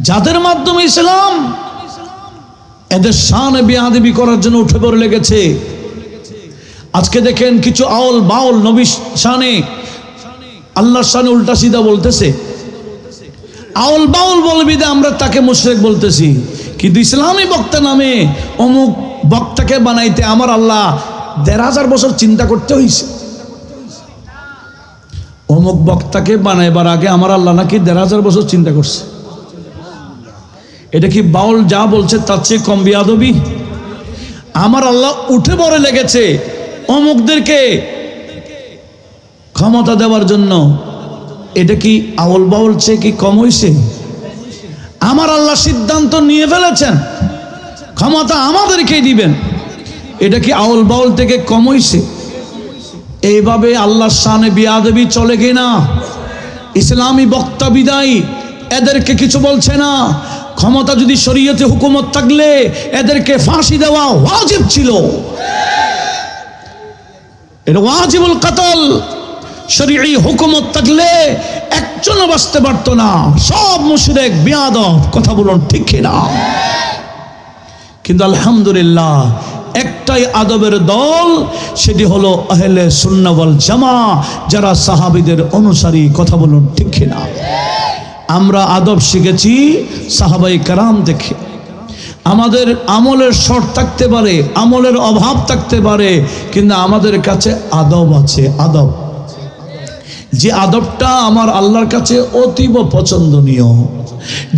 যাদের মাধ্যমে ইসলাম, এদের শানে বিয়াদবি করার জন্য উঠে পড়ে লেগেছে। আজকে দেখেন কিছু আউল বাউল নবী শানে আল্লাহর শানে উল্টা সিধা বলতেছে। আউল বাউল বলবি দে আমরা তাকে মুশরিক বলতেছি, কিন্তু ইসলামী বক্তা নামে অমুক বক্তাকে বানাইতে আমার আল্লাহ ১,৫০০ বছর চিন্তা করতে হয়েছে। অমুক বক্তাকে বানাইবার আগে আমার আল্লাহ নাকি ১,৫০০ বছর চিন্তা করছে। এটা কি বাউল যা বলছে তার চেয়ে কম বিয়াদবি? আমার আল্লাহ উঠে পড়ে লেগেছে অমুকদেরকে ক্ষমতা দেওয়ার জন্য। এটা কি আউল বাউল চেয়ে কি কম হয়েছে? আমার আল্লাহ সিদ্ধান্ত নিয়ে ফেলেছেন ক্ষমতা আমাদেরকেই দিবেন। এটা কি আউল বাউল থেকে কম হয়েছে? এইভাবে আল্লাহর শানে বিয়াদবি চলে কিনা? ইসলামী বক্তা বিদায় এদেরকে কিছু বলছে না। ক্ষমতা যদি শরীয়তে হুকুমত থাকলে এদেরকে ফাঁসি দেওয়া ওয়াজিব ছিল। এটা ওয়াজিবুল কতল। শরীয়ী হুকুমত থাকলে একজনও বাঁচতে পারতো না, সব মুশরিক বিয়াদব। কথা বলুন ঠিক কিনা? কিন্তু আলহামদুলিল্লাহ একটাই আদবের দল, সেটি হলো আহলে সুন্নাহ ওয়াল জামা, যারা সাহাবীদের অনুসারী। কথা বলুন ঠিক কিনা? আমরা আদব শিখেছি সাহাবায়ে কেরাম দেখে। আমাদের আমলের শর্ট থাকতে পারে, আমলের অভাব থাকতে পারে, কিন্তু আমাদের কাছে আদব আছে। আদব, যে আদবটা আমার আল্লাহর কাছে অতীব পছন্দনীয়।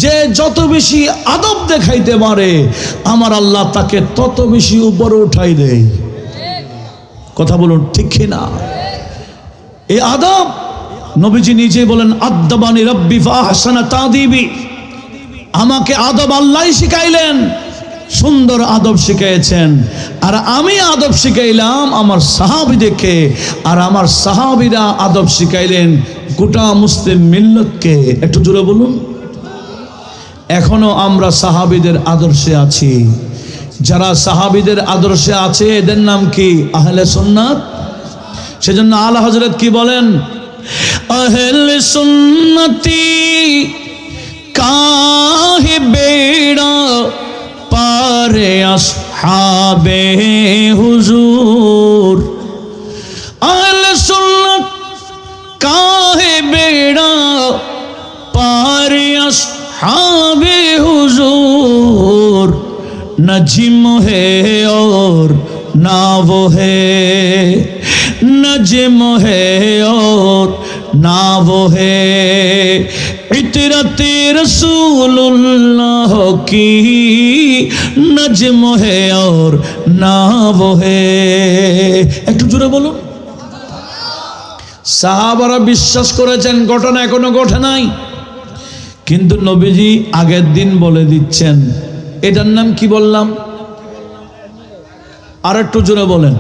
যে যত বেশি আদব দেখাইতে পারে আমার আল্লাহ তাকে তত বেশি উপরে উঠাই দেয়। কথা বলুন ঠিক কিনা? এই আদব নবীজি নিজে বলেন আদবানি রব্বি ফাহসানা তাদিবি। আমাকে আদব আল্লাহ শিখাইলেন, সুন্দর আদব শিখিয়েছেন। আর আমি আদব শিখাইলাম আমার সাহাবীদেরকে, আর আমার সাহাবীরা আদব শিখাইলেন গোটা মুসলিম মিল্লাতকে। একটু জোরে বলুন। এখনো আমরা সাহাবীদের আদর্শে আছি। যারা সাহাবীদের আদর্শে আছে এদের নাম কি? আহলে সুন্নাত। সেজন্য আলা হযরত কি বলেন? আহলে সুন্নতি কাহে বেড়া পারে আসহাবে হুজুর। আহলে সুন্নাত কাহে বেড়া পারে আসহাবে হুজুর। न जिम है और ना वो है, न जिम है और ना वो है। इतरते रसूलुल्लाह की न जिम है और ना वो है। একটু জোরে বলুন। সাহাবারা বিশ্বাস করেছেন, ঘটনা এখনো ঘটে নাই, কিন্তু নবীজি আগের দিন বলে দিচ্ছেন। এটার নাম কি বললাম? আর একটু জোরে বলেন।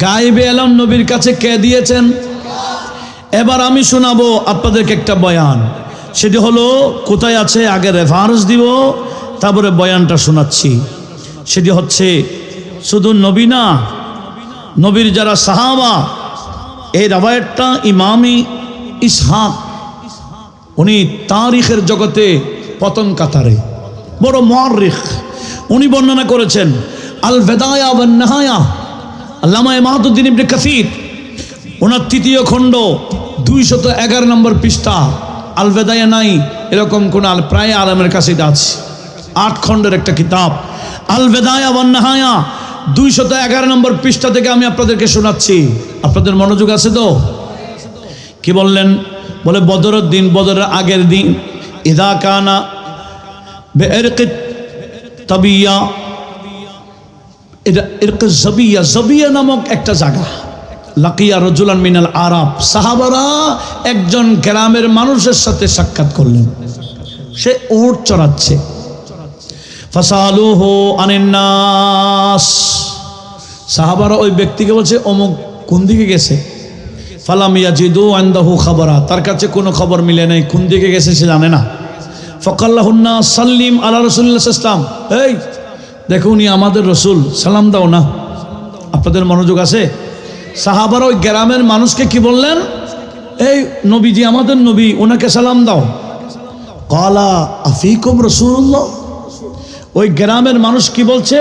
গায়েবে এলাম নবীর কাছে কে দিয়েছেন? এবার আমি শোনাবো আপনাদেরকে একটা বয়ান। সেটি হলো কোথায় আছে আগে রেফারেন্স দিব, তারপরে বয়ানটা শোনাচ্ছি। সেটি হচ্ছে শুধু নবী না, নবীর যারা সাহাবা, এই রাওয়ায়াতটা ইমামি ইসহাক, উনি তারিখের জগতে প্রথম কাতারে বড় মুআররিখ, উনি বর্ণনা করেছেন। আল বেদায়া ওয়ান নিহায়া, আল্লামা ইমাদউদ্দিন ইবনে কাসির, ওনার তৃতীয় খণ্ড 211 নম্বর পৃষ্ঠা। আল বেদায়া নাই এরকম কোন প্রায় আলেমের কাছে এটা আছে। 8 খণ্ডের একটা কিতাব আল বেদায়া ওয়ান নিহায়া, 211 নম্বর পৃষ্ঠা থেকে আমি আপনাদেরকে শোনাচ্ছি। আপনাদের মনোযোগ আছে তো? কি বললেন? বলে বদরের দিন, বদরের আগের দিন, ইদা কানা বেইরক তাবিয়া, এটা ইরক জাবিয়া, জাবিয়া নামক একটা জায়গা। লাকিয়া রাজুলান মিনাল আরাব, সাহাবারা একজন গ্রামের মানুষের সাথে সাক্ষাৎ করলেন। সে উট চড়াচ্ছে। ফাসালুহু আনিন নাস, সাহাবারা ওই ব্যক্তিকে বলছে অমুক কোন দিকে গেছে। ফালাম ইয়াজিদু ইনদাহু খাবারা, তার কাছে কোনো খবর মিলে নাই, কোন দিকে গেছে সে জানে না। ফকাল্লাহুন্না সাল্লিম আলা রাসূলিল্লাহ সাল্লাল্লাহু আলাইহি ওয়াসাল্লাম, এই দেখো উনি আমাদের রসুল, সালাম দাও না। আপনাদের মনোযোগ আছে? সাহাবারা ওই গ্রামের মানুষকে কি বললেন? এই নবীজি আমাদের নবী, ওনাকে সালাম দাও। ক্বালা আফিকুম রাসূলুল্লাহ, ওই গ্রামের মানুষ কি বলছে?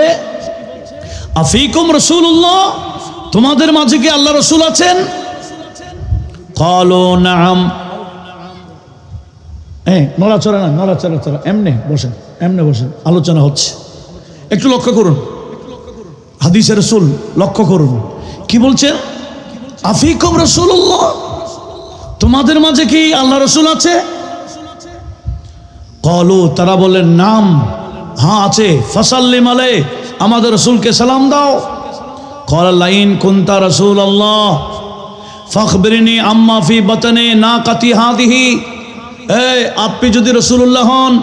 আফিকুম রাসূলুল্লাহ, তোমাদের মাঝে কি আল্লাহ রসুল আছেন? ক্বালু নাআম, নড়াচড়া না, নড়াচড়া চড়া, এমনে বসেন, এমনে বসেন, আলোচনা হচ্ছে। একটু লক্ষ্য করুন হাদিসের রাসূল, লক্ষ্য করুন কি বলছেন? আফিকুম রাসূলুল্লাহ, তোমাদের মাঝে কি আল্লাহ রসুল আছে? ক্বালু, তারা বলেন নাম, হ্যাঁ আছে। ফাসাল্লিম আলাইহি, আমাদের রসুলকে সালাম দাও। ক্বালা লাইন কুনতা রাসূলুল্লাহ ফাখবিরনি আম্মা ফি বাতনি নাকাতি হাদিহি, এই আপনি যদি রসুল্লাহ হন,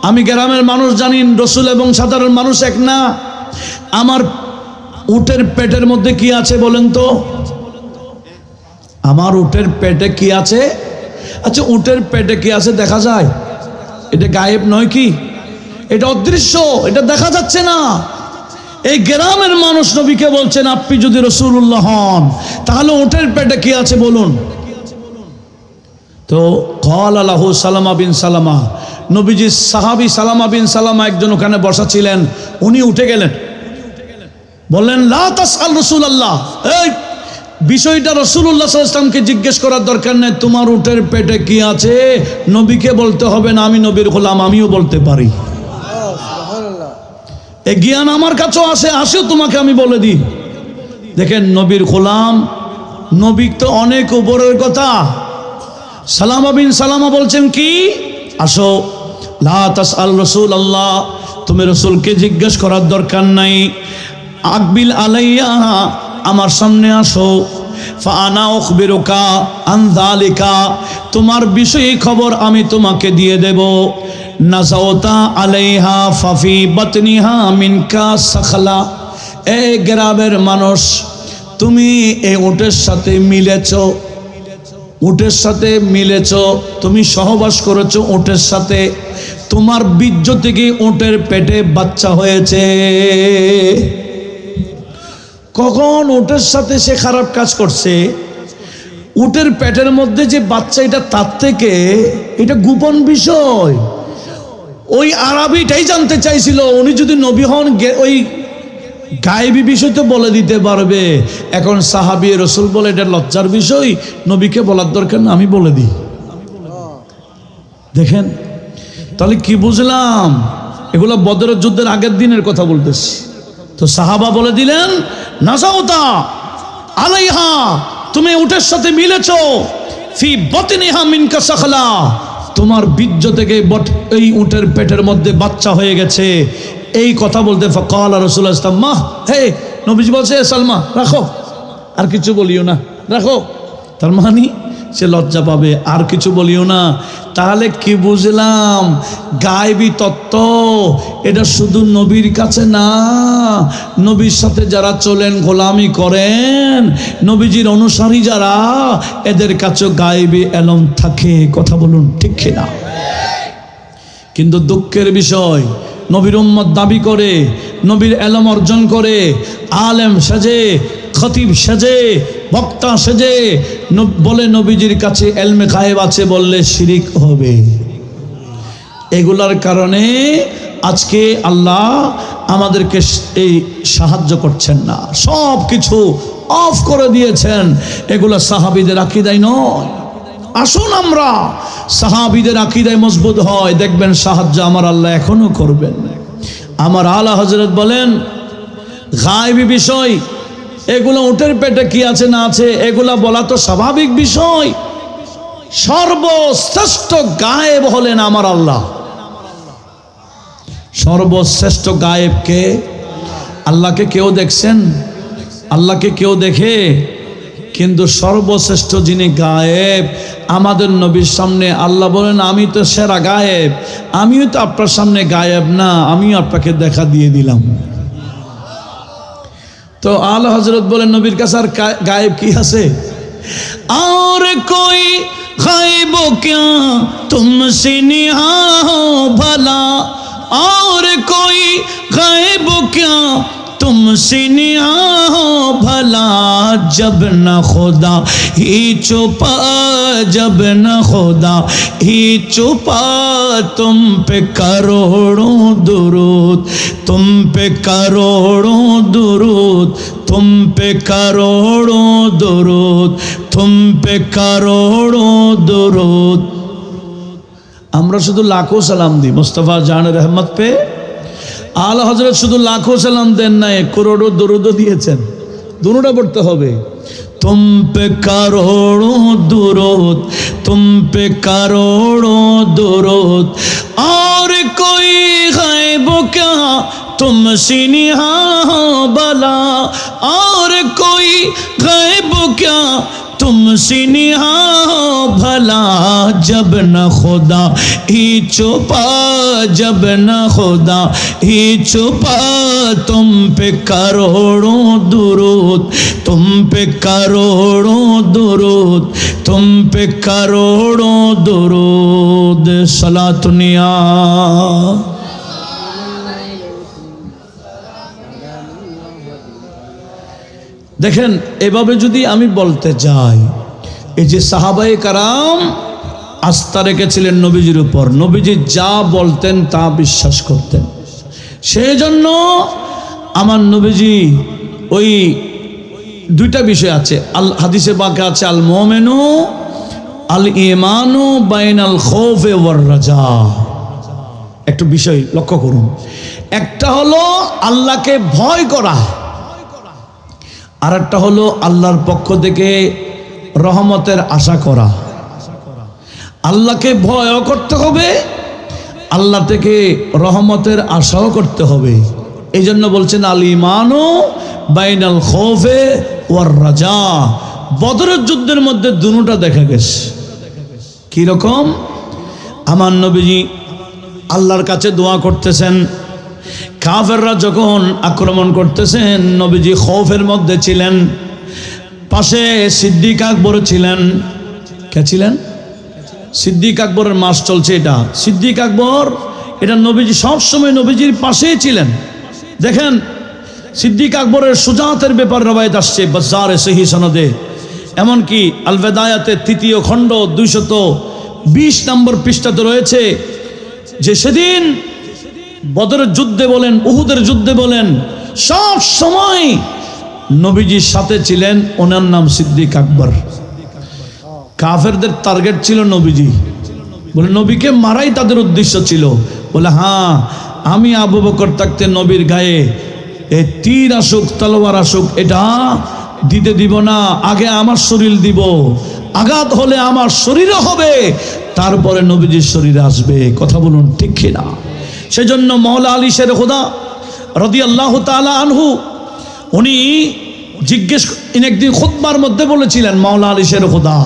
আমি গ্রামের মানুষ জানি রসুল এবং সাধারণ মানুষ এক না, আমার উটের পেটের মধ্যে কি আছে বলেন তো? আমার উটের পেটে কি আছে? আচ্ছা উটের পেটে কি আছে দেখা যায়? এটা গায়েব নয় কি? এটা অদৃশ্য, এটা দেখা যাচ্ছে না। এই গ্রামের মানুষ নবীকে বলছেন আপনি যদি রসুল্লাহ হন তাহলে উটের পেটে কি আছে বলুন। তো ক্বালা লাহু সালামা বিন সালামা, নবীজি সাহাবী সালামা বিন সালামা একজন ওখানে বসা ছিলেন, উনি উঠে গেলেন, বললেন লা তাসআল রাসূলুল্লাহ, এই বিষয়টা রাসূলুল্লাহ সাল্লাল্লাহু আলাইহি ওয়াসাল্লামকে জিজ্ঞেস করার দরকার নেই, তোমার উটের পেটে কি আছে নবীকে বলতে হবে না, আমি নবীর গোলাম, আমিও বলতে পারি। এই জ্ঞান আমার কাছেও আসে তোমাকে আমি বলে দিই। দেখেন নবীর গোলাম, নবী তো অনেক উপরের কথা। সালামা বিন সালামা বলছেন কি, আসো, লা তাসআল রাসূলুল্লাহ, তুমি রাসূলকে জিজ্ঞেস করার দরকার নাই, আকবিল আলাইয়া, আমার সামনে আসো, ফাআনা উখবিরুকা আন যালিকা, তোমার বিষয়ে খবর আমি তোমাকে দিয়ে দেব। নাযাওতা আলাইহা ফাফি বাতনিহা মিনকা সাখলা, এই গ্রামের মানুষ তুমি এই উটের সাথে মিলেছো, উটের সাথে মিলেছ, তুমি সহবাস করেছো উটের সাথে, তোমার বীর্য থেকে উটের পেটে বাচ্চা হয়েছে। কখন উটের সাথে সে খারাপ কাজ করছে, উটের পেটের মধ্যে যে বাচ্চা, এটা তার থেকে, এটা গোপন বিষয়। ওই আরবিটাই জানতে চাইছিল, উনি যদি নবী হন ওই গায়েবী বিষয় তো বলে দিতে পারবে। এখন সাহাবী রাসূল বলে এটা লজ্জার বিষয়, নবীকে বলার দরকার না, আমি বলে দিই। দেখেন তাহলে কি বুঝলাম, এগুলো বদরের যুদ্ধের আগের দিনের কথা বলতেছি। তো সাহাবা বলে দিলেন, নাজাউতা আলাইহা, তুমি উটের সাথে মিলেছো, ফি বাতনিহা মিনকা সাখলা, তোমার বীর্য থেকে এই উটের পেটের মধ্যে বাচ্চা হয়ে গেছে। এই কথা বলতে ফাকাল রাসূলুল্লাহ সাল্লাল্লাহু আলাইহি ওয়াসাল্লাম, হে নবীজি বলছে, সালমা রাখো, আর কিছু বলিও না, রাখো। তার মানে সে লজ্জা পাবে, আর কিছু বলিও না। তাহলে কি বুঝলাম, গায়েবী তত্ত্ব এটা শুধু নবীর কাছে না, নবীর সাথে যারা চলেন, গোলামি করেন, নবীজির অনুসারী যারা, এদের কাছেও গায়েবী এলম থাকে। কথা বলুন ঠিক কিনা? কিন্তু দুঃখের বিষয়, নবীর উম্মত দাবি করে, নবীর এলম অর্জন করে, আলেম সেজে, খতিব সেজে, বক্তা সেজে বলে নবীজির কাছে এলমে গায়েব আছে, বললে শিরিক হবে। এগুলার কারণে আজকে আল্লাহ আমাদেরকে এই সাহায্য করছেন না, সব কিছু অফ করে দিয়েছেন। এগুলো সাহাবীদের আকীদায় নয়। আসুন আমরা সাহাবীদের আকীদায় মজবুত হয়, দেখবেন সাহায্য আমার আল্লাহ এখনো করবেন। আমার আলা হযরত বলেন, গায়েবী বিষয় এগুলো উটের পেটে কি আছে না আছে এগুলা বলা তো স্বাভাবিক বিষয়। সর্বশ্রেষ্ঠ গায়েব হলেন আমার আল্লাহ। সর্বশ্রেষ্ঠ গায়েবকে, আল্লাহকে কেউ দেখছেন? আল্লাহকে কেউ দেখে? কিন্তু সর্বশ্রেষ্ঠ যিনি গায়েব, আমাদের নবীর সামনে আল্লাহ বলেন, আমি তো সেরা গায়েব, আমিও তো আপনার সামনে গায়েব না, আমিও আপনাকে দেখা দিয়ে দিলাম। তো আলা হযরত বলেন, নবীর কাছে আর গায়েব কি আছে? আর কোই গায়েব ক্যা তুমসে নিহা হো ভলা, और कोई गायब क्या तुमसे निहा हो भला, जब न खुदा ही छुपा, जब न खुदा ही छुपा, तुम पे करोड़ों दुरूद, तुम पे करोड़ों दुरूद, तुम पे करोड़ों दुरूद, तुम पे करोड़ों दुरूद। আমরা শুধু লাখো সালাম দিই মুস্তাফা জানের রহমত পে। আলা হযরত শুধু লাখো সালাম দেন নাই, করোড়ো দরুদও দিয়েছেন। দুটোটা পড়তে হবে। तुम पे करोड़ों दुरूद, तुम पे करोड़ों दुरूद, और कोई गायब क्या तुमसे निहा हो भला, और कोई गायब क्या तुमसे निहा हो भला, जब न खुदा ही छुपा, जब न खुदा ही छुपा, तुम पे करोड़ों दुरूद, तुम पे करोड़ों दुरूद, तुम पे करोड़ों दुरूद। सलातुनिया দেখেন, এভাবে যদি আমি বলতে যাই, এই যে সাহাবায়ে কারাম আস্থা রেখেছিলেন নবীজির উপর, নবীজি যা বলতেন তা বিশ্বাস করতেন। সেই জন্য আমার নবীজি ওই দুইটা বিষয় আছে, আল হাদিসে পাকে আছে, আল মুমিনু আল ঈমানু বাইনাল খৌফে ওয়ার রাজা। একটু বিষয় লক্ষ্য করুন, একটা হলো আল্লাহকে ভয় করা, আর একটা হলো আল্লাহর পক্ষ থেকে রহমতের আশা করা। আল্লাহকে ভয়ও করতে হবে, আল্লাহ থেকে রহমতের আশাও করতে হবে। এই জন্য বলছেন আল ঈমানু বাইনাল খৌফে ওয়ার রাজা। বদরের যুদ্ধের মধ্যে দুটোটা দেখা গেছে। কি রকম? আমার নবীজি আল্লাহর কাছে দোয়া করতেছেন, কাফেররা যখন আক্রমণ করতেছেন, নবীজি খৌফের মধ্যে ছিলেন। পাশে সিদ্দিক আকবর ছিলেন। কে ছিলেন? সিদ্দিক আকবরের মাস চলছে এটা। সিদ্দিক আকবর এটা নবীজি সবসময় নবীজির পাশেই ছিলেন। দেখেন সিদ্দিক আকবরের সুজাতের ব্যাপার রবায়েত আসছে বাজ্জারে সহি সনদে, এমনকি আল বেদায়াতে 3য় খণ্ড 220 নম্বর পৃষ্ঠাতে রয়েছে যে সেদিন বদরের যুদ্ধে বলেন, উহুদের যুদ্ধে বলেন, সব সময় নবীজির সাথে ছিলেন ওনার নাম সিদ্দিক আকবর। কাফেরদের টার্গেট ছিল নবীজি, বলে নবীকে মারাই তাদের উদ্দেশ্য ছিল। বলে হ্যাঁ, আমি আবু বকর থাকতে নবীর গায়ে এই তীর আসুক তলোয়ার আসুক এটা দিতে দিব না, আগে আমার শরীর দিব, আঘাত হলে আমার শরীরে হবে, তারপরে নবীজির শরীরে আসবে। কথা বলুন ঠিক কিনা? সেজন্য মওলা আলী শের খুদা রাদিয়াল্লাহু তাআলা আনহু উনি একদিন খুতবার মধ্যে বলেছিলেন, মওলা আলী শের খুদা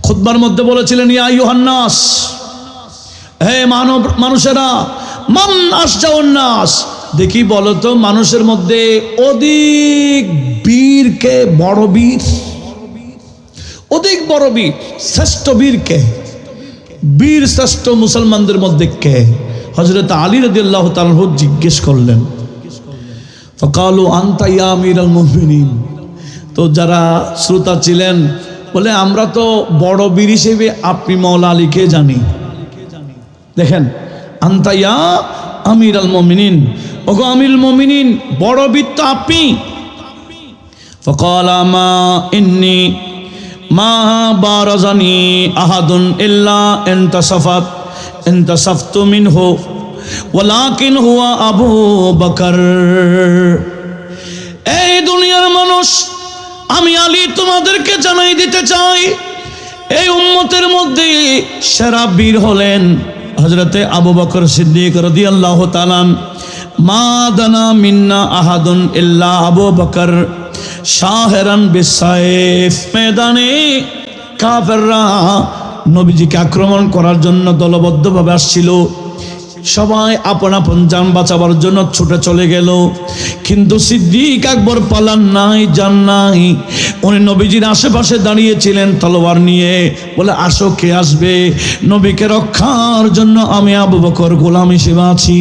খুতবার মধ্যে বলেছিলেন, ইয়া আইয়ুহান নাস, হে মানুষেরা, মান আশজাউন নাস, দেখি বলো তো মানুষের মধ্যে অধিক বীর কে? বড় বীর, অধিক বড় বীর, শ্রেষ্ঠ বীর কে? বীর শ্রেষ্ঠ মুসলমানদের মধ্যে কে? হযরত আলী রাদিয়াল্লাহু তাআলা জিজ্ঞেস করলেন। ফাকালু আনতা ইয়া আমিরাল মুমিনিন, তো যারা শ্রোতা ছিলেন বলে আমরা তো বড় বীর হিসেবে আপনি মওলা আলীকে জানি। দেখেন, আনতা ইয়া আমিরাল মুমিনিন, ওগো আমিরুল মুমিনিন, বড় বীর তো আপনি। ফাকালা মা ইন্নী মা বারাজানি আহাদুন ইল্লা ইনতাসাফতু মিনহু ওয়ালাকিন হুয়া আবু বকর। এই দুনিয়ার মানুষ, আমি আলী তোমাদেরকে জানাই দিতে চাই, এই উম্মতের মধ্যে সেরা বীর হলেন হযরতে আবু বকর সিদ্দিক রাদিয়াল্লাহু তাআলা। মা দানা মিন্না আহাদুন ইল্লা আবু বকর শাহেরান বিসাইফ। ময়দানে কাফেররা নবীজিকে আক্রমণ করার জন্য দলবদ্ধভাবে আসছিল, সবাই আপন আপন জান বাঁচাবার জন্য ছুটে চলে গেল, কিন্তু সিদ্দিক আকবর পালান নাই, যান নাই। উনি নবীজির আশেপাশে দাঁড়িয়েছিলেন তলোয়ার নিয়ে, বলে আসো, কে আসবে? নবীকে রক্ষার জন্য আমি আবু বকর গোলাম হিসেবে আছি।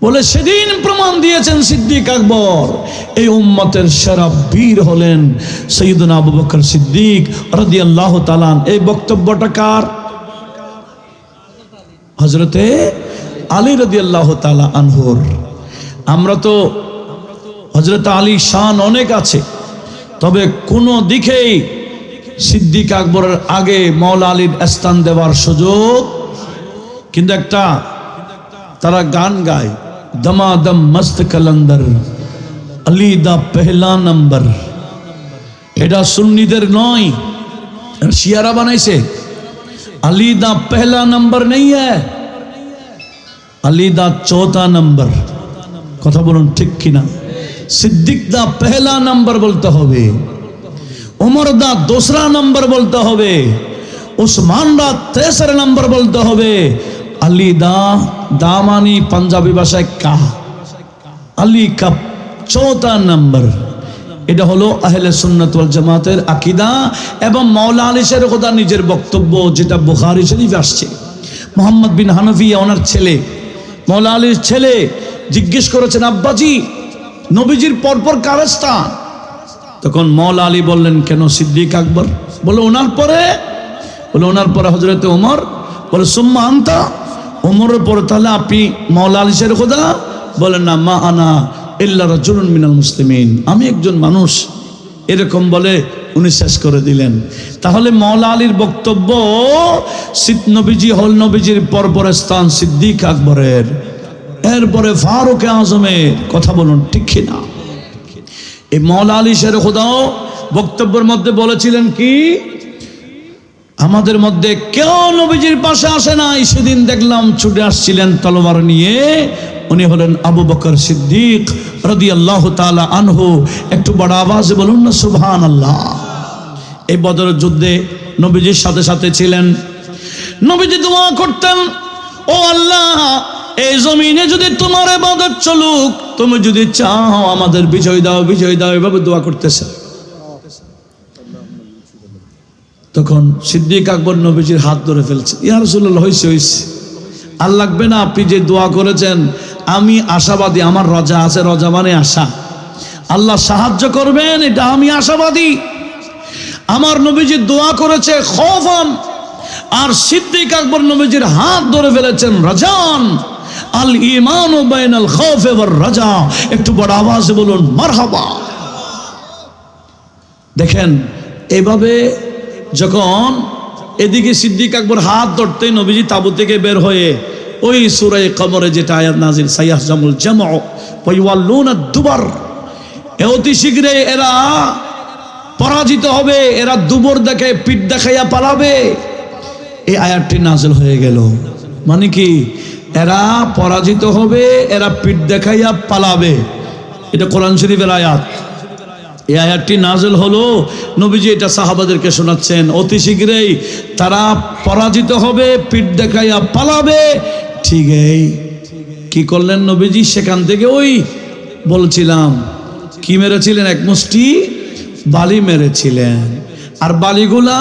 বলে সেদিন প্রমাণ দিয়েছেন সিদ্দিক আকবর, এই উম্মতের সেরা বীর হলেন সাইয়্যিদুনা আবু বকর সিদ্দিক রাদিয়াল্লাহু তাআলা। এই বক্তব্যটা কার? হযরতে আলী রাদিয়াল্লাহু তাআলা আনহুর। আমরা তো হযরত আলী শান অনেক আছে, তবে কোনো দিকেই সিদ্দিক আকবরের আগে মওলা আলীর স্থান দেওয়ার সুযোগ। কিন্তু একটা তারা গান গায়, দমাদম মস্ত কলন্দর আলী দা পহলা নম্বর। এটা সুন্নিদের নয়, শিয়ারা বানাইছে। अली दा पहला नंबर नहीं है, अली दा चौथा नंबर। कथा बोलूं ठीक कि ना? सिद्दीक दा पहला नंबर बोलते होवे, उमर दा दूसरा नंबर बोलते होवे, उस्मान दा तीसरा नंबर बोलते होवे, अली दा दामानी पंजाबी भाषाয় का, अली का चौथा नंबर। এটা হলো আহলে সুন্নাত ওয়াল জামাতের আকীদা এবং মাওলা আলী শের খুদা নিজের বক্তব্য, যেটা বুখারী শরীফে আসছে। মুহাম্মদ বিন হানাফিয়া ওনার ছেলে, মাওলা আলীর ছেলে জিজ্ঞেস করেছেন, আব্বাজি নবীজির পরপর কার স্থান? তখন মাওলা আলী বললেন, কেন সিদ্দিক আকবর? বলে ওনার পরে? বলে ওনার পরে হযরতে ওমর। বলে সুম্মা আনতা, ওমরের পরে তাহলে আপনি মাওলা আলী শের খুদা? বলেন না, মা আনা ইল্লা রাজুলুন মিনাল মুসলিমিন, আমি একজন মানুষ। এরকম বলে উনি শেষ করে দিলেন। তাহলে মাওলা আলীর বক্তব্য, নবীজি হল নবীজির পরপর স্থান সিদ্দিক আকবরের, এরপরে ফারুক আজমের। কথা বলুন ঠিক কি না? এই মাওলা আলী শের খুদাও বক্তব্যের মধ্যে বলেছিলেন কি, আমাদের মধ্যে কেউ নবীজির পাশে আসে নাই, সেদিন দেখলাম ছুটে আসছিলেন তলোয়ার নিয়ে, উনি হলেন আবু বকর সিদ্দিক রাদিয়াল্লাহু তাআলা আনহু। একটু বড় আওয়াজে বলুন না সুবহানাল্লাহ। এই বদরের যুদ্ধে নবীজির সাথে সাথে ছিলেন। নবীজি দোয়া করতেন, ও আল্লাহ, এই জমিনে যদি তোমার ইবাদত চলুক, তুমি যদি চাও আমাদের বিজয় দাও, বিজয় দাও, এভাবে দোয়া করতেছেন। তো তখন সিদ্দিক আকবর নবীজির হাত ধরে ফেলছে, ইয়া রাসূলুল্লাহ, হইছে, আর লাগবে না, আপনি যে দোয়া করেছেন আমি আশাবাদী, আমার রজা আছে, রজা মানে আশা, আল্লাহ সাহায্য করবেন, এটা আমি আশাবাদী। আমার নবীজি দোয়া করেছে খৌফান, আর সিদ্দিক আকবর নবীজির হাত ধরে ফেলেছেন রাজান। আল ঈমানু বাইনাল খাউফি ওয়ার রাজা। একটু বড় আওয়াজে বলুন মারহাবা। দেখেন এভাবে যখন এদিকে সিদ্দিক আকবর হাত ধরতেই নবীজি তাঁবু থেকে বের হয়ে ওই সূরা কমরে যেটা আয়াত নাজিল, সাইয়াহজামুল জামউ ওয়া ইউওয়াল্লুনা দুবার, অতি শীঘ্রই এরা পরাজিত হবে, এরা দুবর দেখে পিঠ দেখাইয়া পালাবে, এই আয়াতটি নাজিল হয়ে গেল। মানে কি, এরা পরাজিত হবে, এরা পিঠ দেখাইয়া পালাবে, এটা কোরআন শরীফের আয়াত। এই আয়াতটি নাজিল হলো, নবীজি এটা সাহাবাদেরকে শোনাচ্ছেন, অতি শীঘ্রই তারা পরাজিত হবে, পিঠ দেখাইয়া পালাবে। ঠিকই কি করলেন নবীজি, সেখান থেকে ওই বলছিলাম কি মেরেছিলেন, এক মুষ্টি বালি মেরেছিলেন, আর বালিগুলা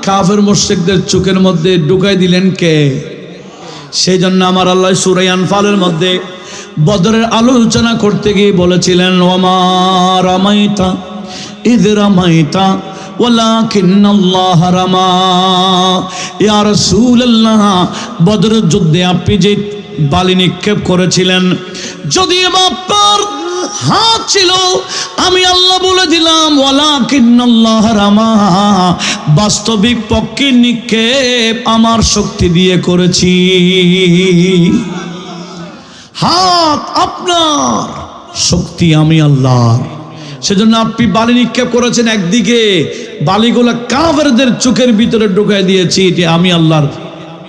কাফের মুশরিকদের চোখের মধ্যে ঢুকাই দিলেন কে? সেই জন্য আমার আল্লাহ সূরা আনফালের মধ্যে বদরের আলোচনা করতে গিয়ে বলেছিলেন, ওমা রামাইতা ইয রামাইতা ওয়ালাকিন্নাল্লাহ রামা। ইয়া রাসূলুল্লাহ, বদরের যুদ্ধে আপনি যে বালি নিক্ষেপ করেছিলেন, যদি আপনার হাত ছিল, আমি আল্লাহ বলে দিলাম ওয়ালাকিন্নাল্লাহ রামা, বাস্তবিক পক্ষে নিক্ষেপ আমার শক্তি দিয়ে করেছি। হাত আপনার, শক্তি আমি আল্লাহর। সেজন্য আপনি বালি নিক্ষেপ করেছেন, একদিকে বালিগুলা কাফেরদের চোখের ভিতরে ঢুকাই দিয়েছি, এটি আমি আল্লাহর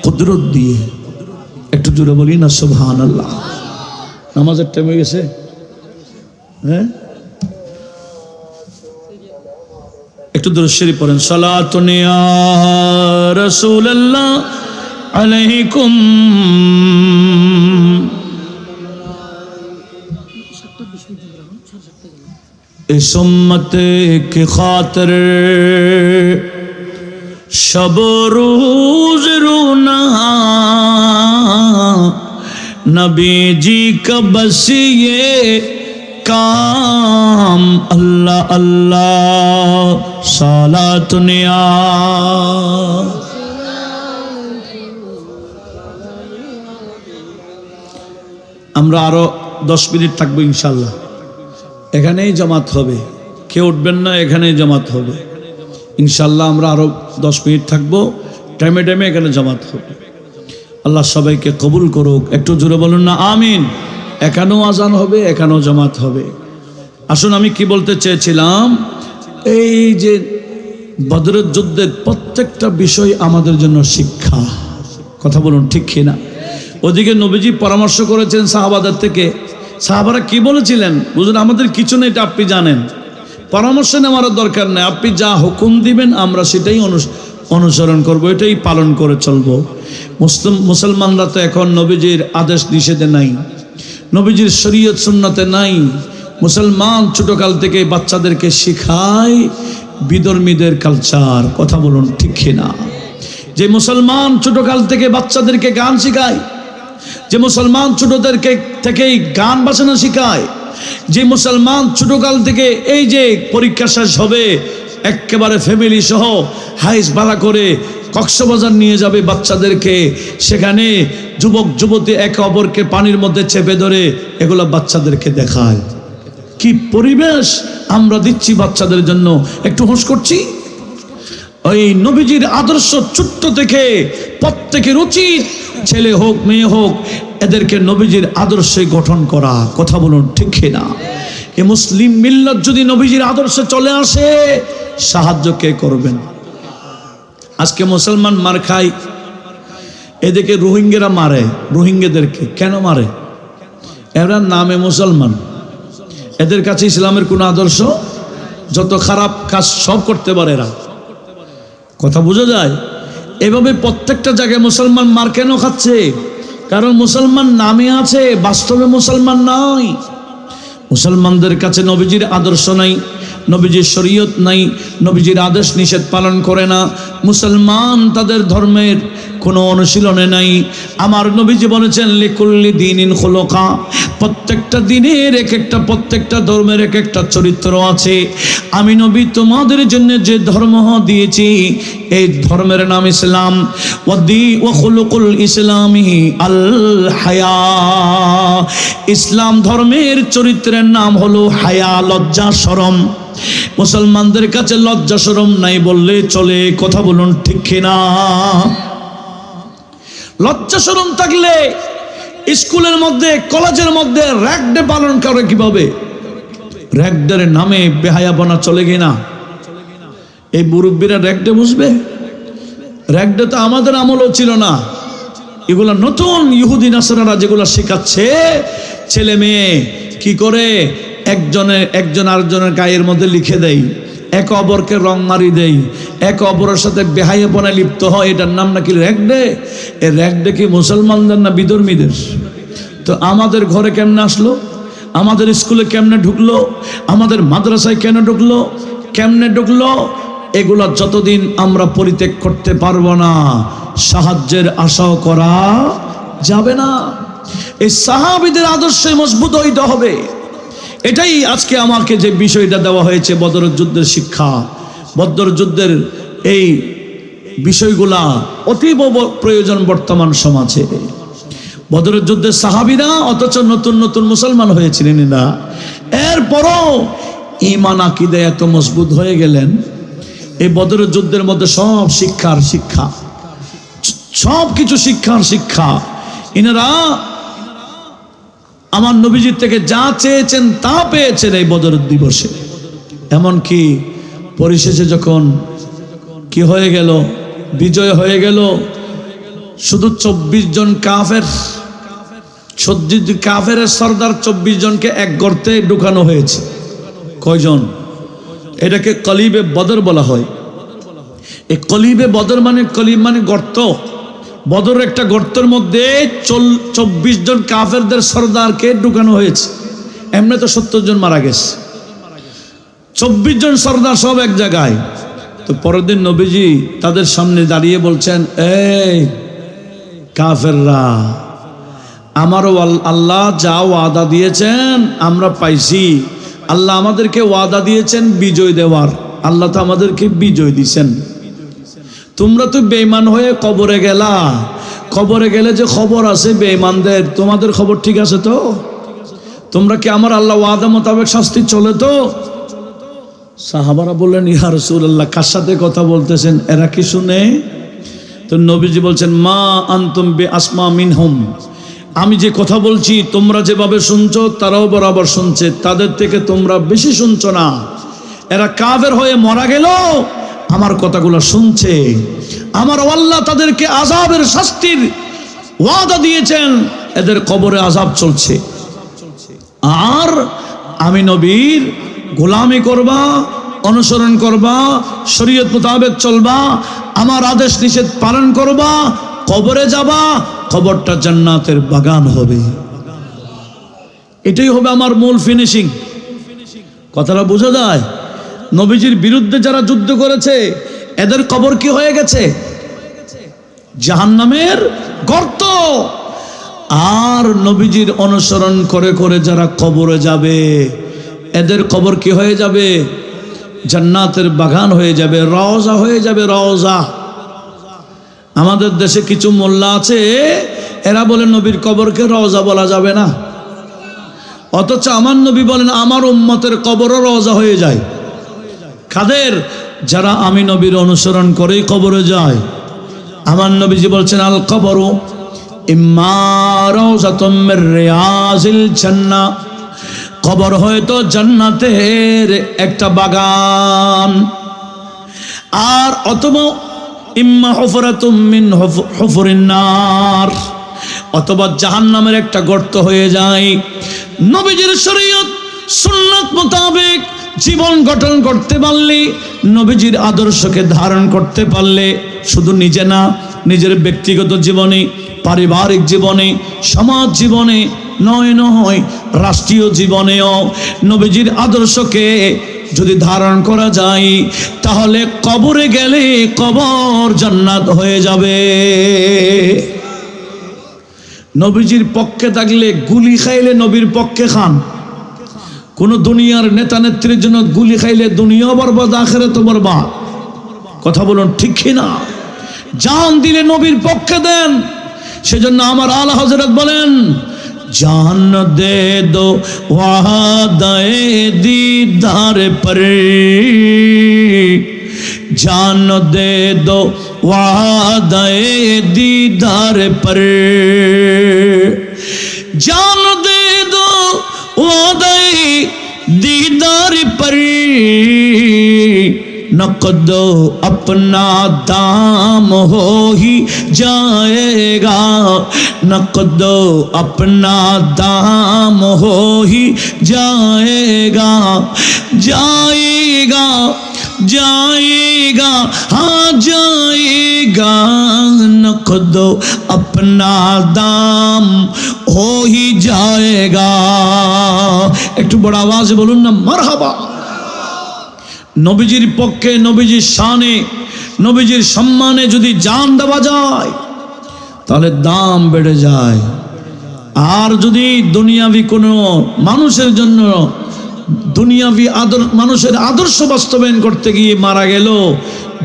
কুদরত দিয়ে। একটু জোরে বলি না সুবহানাল্লাহ। নামাজের টাইম হয়ে গেছে, হ্যাঁ? একটু দুরূদ শরীফ পড়েন, সালাতুন ইয়া রাসূলুল্লাহ আলাইকুম। इस उम्मत की खातिर शब रोज रोना, नबी जी का बस ये काम, अल्लाह अल्लाह सालातुन या। আমরা আরো 10 মিনিট থাকবো ইনশাআল্লাহ। এখানেই জামাত হবে, কেউ উঠবেন না, এখানেই জামাত হবে ইনশাআল্লাহ। আমরা আরো 10 মিনিট থাকবো, টাইমে টাইমে এখানে জামাত হবে। আল্লাহ সবাইকে কবুল করুক। একটু জোরে বলুন না আমিন। এখানেও আজান হবে, এখানেও জামাত হবে। আসুন, আমি কি বলতে চেয়েছিলাম, এই যে বদরের যুদ্ধের প্রত্যেকটা বিষয় আমাদের জন্য শিক্ষা। কথা বলুন ঠিক কিনা? ওদিকে নবীজি পরামর্শ করেছেন সাহাবাদের থেকে। সাহাবারা কি বলেছিলেন? বুঝুন, আমাদের কিছু নেই, এটা আপনি জানেন, পরামর্শ নেওয়ার দরকার নেই। আপনি যা হুকুম দিবেন আমরা সেটাই অনুসরণ করব, এটাই পালন করে চলবো। মুসলমানরা তো এখন নবীজির আদেশ নিষেধে নাই, নবীজির শরীয়ত সুন্নতে নাই। মুসলমান ছোটকাল থেকে বাচ্চাদেরকে শিখায় বিধর্মীদের কালচার। কথা বলুন ঠিক কিনা? যে মুসলমান ছোটকাল থেকে বাচ্চাদেরকে গান শিখায়, যে মুসলমান ছোটদেরকে থেকেই গান বাজনা শিখায়, যে মুসলমান ছোটকাল থেকে এই যে পরীক্ষা শেষ হবে একেবারে ফ্যামিলি সহ হাইস ভাড়া করে কক্সবাজার নিয়ে যাবে বাচ্চাদেরকে, সেখানে যুবক যুবতী একে অপরকে পানির মধ্যে চেপে ধরে এগুলো বাচ্চাদেরকে দেখায়। কি পরিবেশ আমরা দিচ্ছি বাচ্চাদের জন্য, একটু হোশ করছি। ওই নবীজির আদর্শ ছোট্ট থেকে প্রত্যেকের উচিত, ছেলে হোক মেয়ে হোক, এদেরকে নবীজির আদর্শে গঠন করা। কথা বলুন ঠিক কিনা? এই মুসলিম মিল্লাত যদি নবীজির আদর্শে চলে আসে, সাহায্য কে করবেন? আজকে মুসলমান মার খায়, এদিকে রোহিঙ্গারা মারে। রোহিঙ্গাদেরকে কেন মারে? এরা নামে মুসলমান, এদের কাছে ইসলামের কোনো আদর্শ, যত খারাপ কাজ সব করতে পারে এরা। কথা বোঝা যায়? এভাবে প্রত্যেকটা জায়গায় মুসলমান মার কেন খাচ্ছে? কারণ মুসলমান নামে আছে, বাস্তবে মুসলমান নয়। মুসলমানদের কাছে নবীজির আদর্শ নাই, নবীজির শরীয়ত নাই, নবীজির আদেশ নিষেধ পালন করে না, মুসলমান তাদের ধর্মের কোনো অনুশীলনে নাই। আমার নবীজি বলেছেন লিকুল্লি দ্বীনিন খুলুকা, প্রত্যেকটা দিনের এক একটা, প্রত্যেকটা ধর্মের এক একটা চরিত্র আছে। আমি নবী তোমাদের জন্য যে ধর্ম দিয়েছি এই ধর্মের নাম ইসলাম। ওয়া খুলুকুল ইসলামি আল হায়া, ইসলাম ধর্মের চরিত্রের নাম হলো হায়া, লজ্জা শরম। মুসলমানদের কাছে লজ্জা শরম নাই বললে চলে, কথা বলুন ঠিক কিনা? লজ্জা শরম থাকলে স্কুলের মধ্যে, কলেজের মধ্যে র‍্যাগ ডে পালন করে কিভাবে? র‍্যাগ ডের নামে বেহায়াপনা চলে কিনা? এই মুরব্বীরা র‍্যাগ ডে বুঝবে? র‍্যাগ ডে তো আমাদের আমলও ছিল না, এগুলা নতুন ইহুদি নাসারারা যেগুলো শেখাচ্ছে। ছেলে মেয়ে কি করে একজন আরেকজনের গায়ের মধ্যে লিখে দেয়, এক অপরকে রং মারি দেয়, এক অপরের সাথে বেহায়াপনায় লিপ্ত হয়, এটার নাম নাকি র‍্যাগ ডে। এই র‍্যাগ ডে কি মুসলমানদের না বিধর্মীদের? তো আমাদের ঘরে কেমনে আসলো? আমাদের স্কুলে কেমনে ঢুকলো? আমাদের মাদ্রাসায় কেন ঢুকলো? কেমনে ঢুকলো? এগুলা যতদিন আমরা পরিত্যাগ করতে পারবো না, সাহায্যের আশাও করা যাবে না। এই সাহাবীদের আদর্শে মজবুত হইতে হবে। এটাই আজকে আমাকে যে বিষয়টা দেওয়া হয়েছে, বদরের যুদ্ধের শিক্ষা, বদর যুদ্ধের এই বিষয়গুলা অতীব প্রয়োজন বর্তমান সমাজে। বদরের যুদ্ধের সাহাবীরা অথচ নতুন নতুন মুসলমান হয়েছিলেন না, এরপরও ঈমান আকীদা এত মজবুত হয়ে গেলেন। এই বদরের যুদ্ধের মধ্যে সব শিক্ষার শিক্ষা, সব কিছু শিক্ষার শিক্ষা। ইনারা আমার নবীজির থেকে যা চেয়েছেন তা পেয়েছেন এই বদর দিবসে। এমনকি পরিশেষে যখন কি হয়ে গেল, বিজয় হয়ে গেল, শুধু 24 জন কাফের, কাফেরের সর্দার 24 জনকে এক গর্তে ঢুকানো হয়েছে। কয়জন? এটাকে কলিবে বদর বলা হয়। এই কলিবে বদর মানে, কলিব মানে গর্ত। বদর একটা গর্তের মধ্যে 24 জন কাফেরদের সর্দারকে ঢুকানো হয়েছে। এমনি তো 70 জন মারা গেছে, 24 জন সর্দার সব এক জায়গায়। তো পরের দিন নবীজি তাদের সামনে দাঁড়িয়ে বলছেন, এই কাফেররা, আমারও আল্লাহ যা ওয়াদা দিয়েছেন আমরা পাইছি। আল্লাহ আমাদেরকে ওয়াদা দিয়েছেন বিজয় দেওয়ার, আল্লাহ তো আমাদেরকে বিজয় দিয়েছেন। তোমরা তো বেঈমান হয়ে কবরে গেলা, কবরে গেলে যে খবর আছে বেঈমানদের, তোমাদের খবর ঠিক আছে তো? তোমরা কি আমার আল্লাহ ওয়াদা মোতাবেক শাস্তি চলে তো? সাহাবারা বললেন, ইয়া রাসূলুল্লাহ, কার সাথে কথা বলতেছেন? এরা কি শুনে? তো নবীজি বলছেন, মা আনতুম বি আসমা মিনহুম, আমি যে কথা বলছি তোমরা যেভাবে শুনছো তারাও বরাবর শুনছে, তাদের থেকে তোমরা বেশি শুনছো না। এরা কাফের হয়ে মারা গেল, আমার কথাগুলো শুনছে। আমার আল্লাহ তাদেরকে আযাবের শাস্তির ওয়াদা দিয়েছেন, এদের কবরে আযাব চলছে। আর আমি নবীর গোলামি করবা, অনুসরণ করবা, শরীয়ত মোতাবেক চলবা, আমার আদেশ নিষেধ পালন করবা, কবরে যাবা, কবরটা জান্নাতের বাগান হবে। এটাই হবে আমার মূল ফিনিশিং। কথাটা বোঝা যায়? নবীজির বিরুদ্ধে যারা যুদ্ধ করেছে এদের কবর কি হয়ে গেছে? জাহান্নামের গর্ত। আর নবীজির অনুসরণ করে করে যারা কবরে যাবে এদের কবর কি হয়ে যাবে? জান্নাতের বাগান হয়ে যাবে, রওজা হয়ে যাবে, রওজা। আমাদের দেশে কিছু মোল্লা আছে, এরা বলে নবীর কবরকে রওজা বলা যাবে না, অথচ আমার নবী বলেন আমার উম্মতের কবরও রওজা হয়ে যায়। কাদের? যারা আমি নবীর অনুসরণ করেই কবরে যায়। আমার নবীজি বলছেন, আল কবরু ইম্মা রাওজাতুম মির রিয়াজিল জান্নাহ, কবর হয়তো জান্নাতের একটা বাগান, আর অথবা ইম্মা হুফরাতুম মিন হুফুরিন নার, অথবা জাহান্নামের একটা গর্ত হয়ে যায়। নবীজির শরীয়ত সুন্নাত মোতাবেক জীবন গঠন করতে পারলে, নবীজির আদর্শকে ধারণ করতে পারলে, শুধু নিজে না, নিজের ব্যক্তিগত জীবনে, পারিবারিক জীবনে, সমাজ জীবনে নয়, রাষ্ট্রীয় জীবনেও নবীজির আদর্শকে যদি ধারণ করা যায় তাহলে কবরে গেলে কবর জান্নাত হয়ে যাবে। নবীজির পক্ষে থাকলে গুলি খাইলে নবীর পক্ষে খান। কোন দুনিয়ার নেতা নেত্রীর জন্য গুলি খাইলে দুনিয়া বরবাদ আখিরাতও বরবাদ। কথা বলুন ঠিক কি না? জান দিলে নবীর পক্ষে দেন। সেজন্য আমার আলা হযরত বলেন, जान दे दो वादाए दीदार पर, जान दे दो वादाए दीदार पर, जान दे दो वादाए दीदार पर, नक़द अपना दाम हो ही जाएगा, नक़द अपना दाम हो ही जाएगा, जाएगा जाएगा हाँ जाएगा, नक़द अपना दाम हो ही जाएगा। एक तो बड़ा आवाज़ बोलूँ ना मरहबा। নবীজির পক্ষে, নবীজির শানে, নবীজির সম্মানে যদি জান দেওয়া যায় তাহলে দাম বেড়ে যায়। আর যদি দুনিয়াবি কোনো মানুষের জন্য দুনিয়াবি মানুষের আদর্শ বাস্তবায়ন করতে গিয়ে মারা গেল,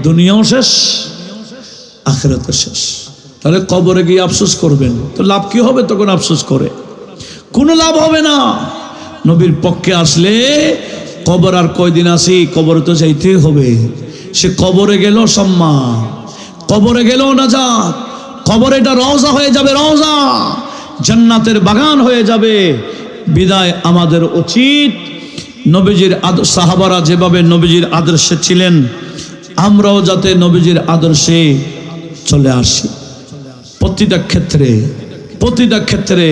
দুনিয়াও শেষ আখিরাতও শেষ। তাহলে কবরে গিয়ে আফসোস করবেন তো লাভ কি হবে? তখন আফসোস করে কোনো লাভ হবে না। নবীর পক্ষে আসলে কবর আর কয়দিন আসি, কবরে তো যাইতেই হবে। সে কবরে গেল সম্মান, কবরে গেল নাজাত, কবরে এটা রওজা হয়ে যাবে, রওজা জান্নাতের বাগান হয়ে যাবে। বিদায় আমাদের উচিত নবীজির আদর্শ, সাহাবারা যেভাবে নবীজির আদর্শে ছিলেন আমরাও যাতে নবীজির আদর্শে চলে আসি। প্রতিটা ক্ষেত্রে, প্রতিটা ক্ষেত্রে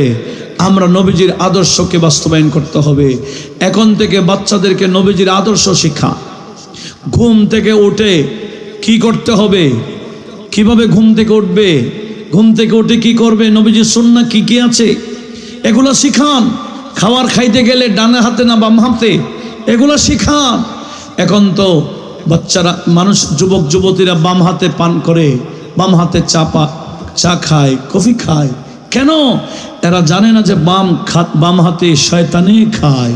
আমরা নবীজির আদর্শকে বাস্তবায়ন করতে হবে। এখন থেকে বাচ্চাদেরকে নবীজির আদর্শ শিক্ষা। ঘুম থেকে উঠে কি করতে হবে, কিভাবে ঘুম থেকে উঠবে, ঘুম থেকে উঠে কি করবে, নবীজির সুন্নাহ কি কি আছে এগুলো শিখান। খাবার খাইতে গেলে ডানে হাতে না বাম হাতে, এগুলো শিখান। এখন তো বাচ্চারা, মানুষ, যুবক যুবতীরা বাম হাতে পান করে, বাম হাতে চা খায়, কফি খায়। কেন? এরা জানে না যে বাম হাতে শয়তানি খায়।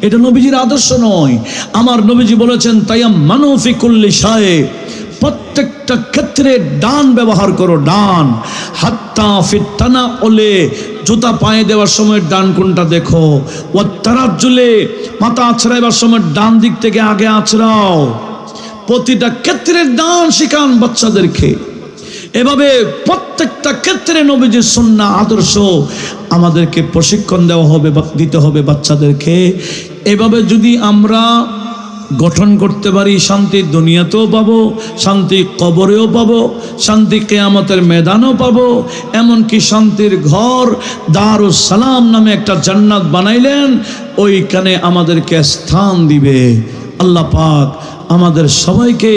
এটা নবীজির আদর্শ নয়। আমার নবীজি বলেছেন তায়াম্মানু ফি কুল্লি শায়ে, প্রত্যেকটা ক্ষেত্রে ডান ব্যবহার করো, ডান। হাত্তা ফিত তানাউলে, জুতা পায়ে দেওয়ার সময় ডান কোনটা দেখো। ওয়া তারাজ্জুলে, মাথা আছড়াইবার সময় ডান দিক থেকে আগে আছড়াও। প্রতিটা ক্ষেত্রে ডান শিখান বাচ্চাদেরকে। এভাবে প্রত্যেকটা ক্ষেত্রে নবীজির সুন্নাহ আদর্শ আমাদেরকে প্রশিক্ষণ দেওয়া হবে, দিতে হবে বাচ্চাদেরকে। এভাবে যদি আমরা গঠন করতে পারি, শান্তি দুনিয়াতেও পাবো, শান্তি কবরেও পাবো, শান্তি কিয়ামতের ময়দানও পাবো। এমনকি শান্তির ঘর দারুস সালাম নামে একটা জান্নাত বানাইলেন, ওইখানে আমাদেরকে স্থান দিবে। আল্লাহ পাক আমাদের সবাইকে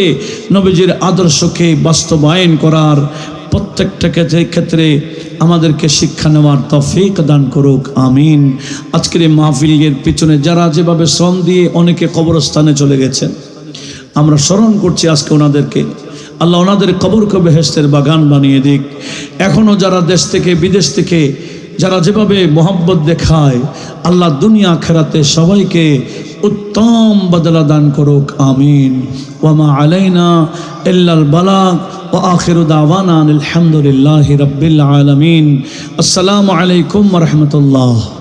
নবীজির আদর্শকে বাস্তবায়ন করার, প্রত্যেকটা ক্ষেত্রে আমাদেরকে শিক্ষা নেওয়ার তৌফিক দান করুক, আমিন। আজকের এই মাহফিলের পিছনে যারা যেভাবে শ্রম দিয়ে অনেকে কবরস্থানে চলে গেছেন, আমরা স্মরণ করছি আজকে ওনাদেরকে। আল্লাহ ওনাদের কবরকে বেহেশতের বাগান বানিয়ে দিক। এখনও যারা দেশ থেকে বিদেশ থেকে যারা যেভাবে মোহাব্বত দেখায়, আল্লাহ দুনিয়া আখিরাতে সবাইকে উত্তম বদলা দান করুক, আমিন। ওয়ামা আলাইনা ইল্লাল বালাগ ওয়া আখিরু দাওয়ানা আলহামদুলিল্লাহি রাব্বিল আলামিন। আসসালামু আলাইকুম ওয়া রাহমাতুল্লাহ।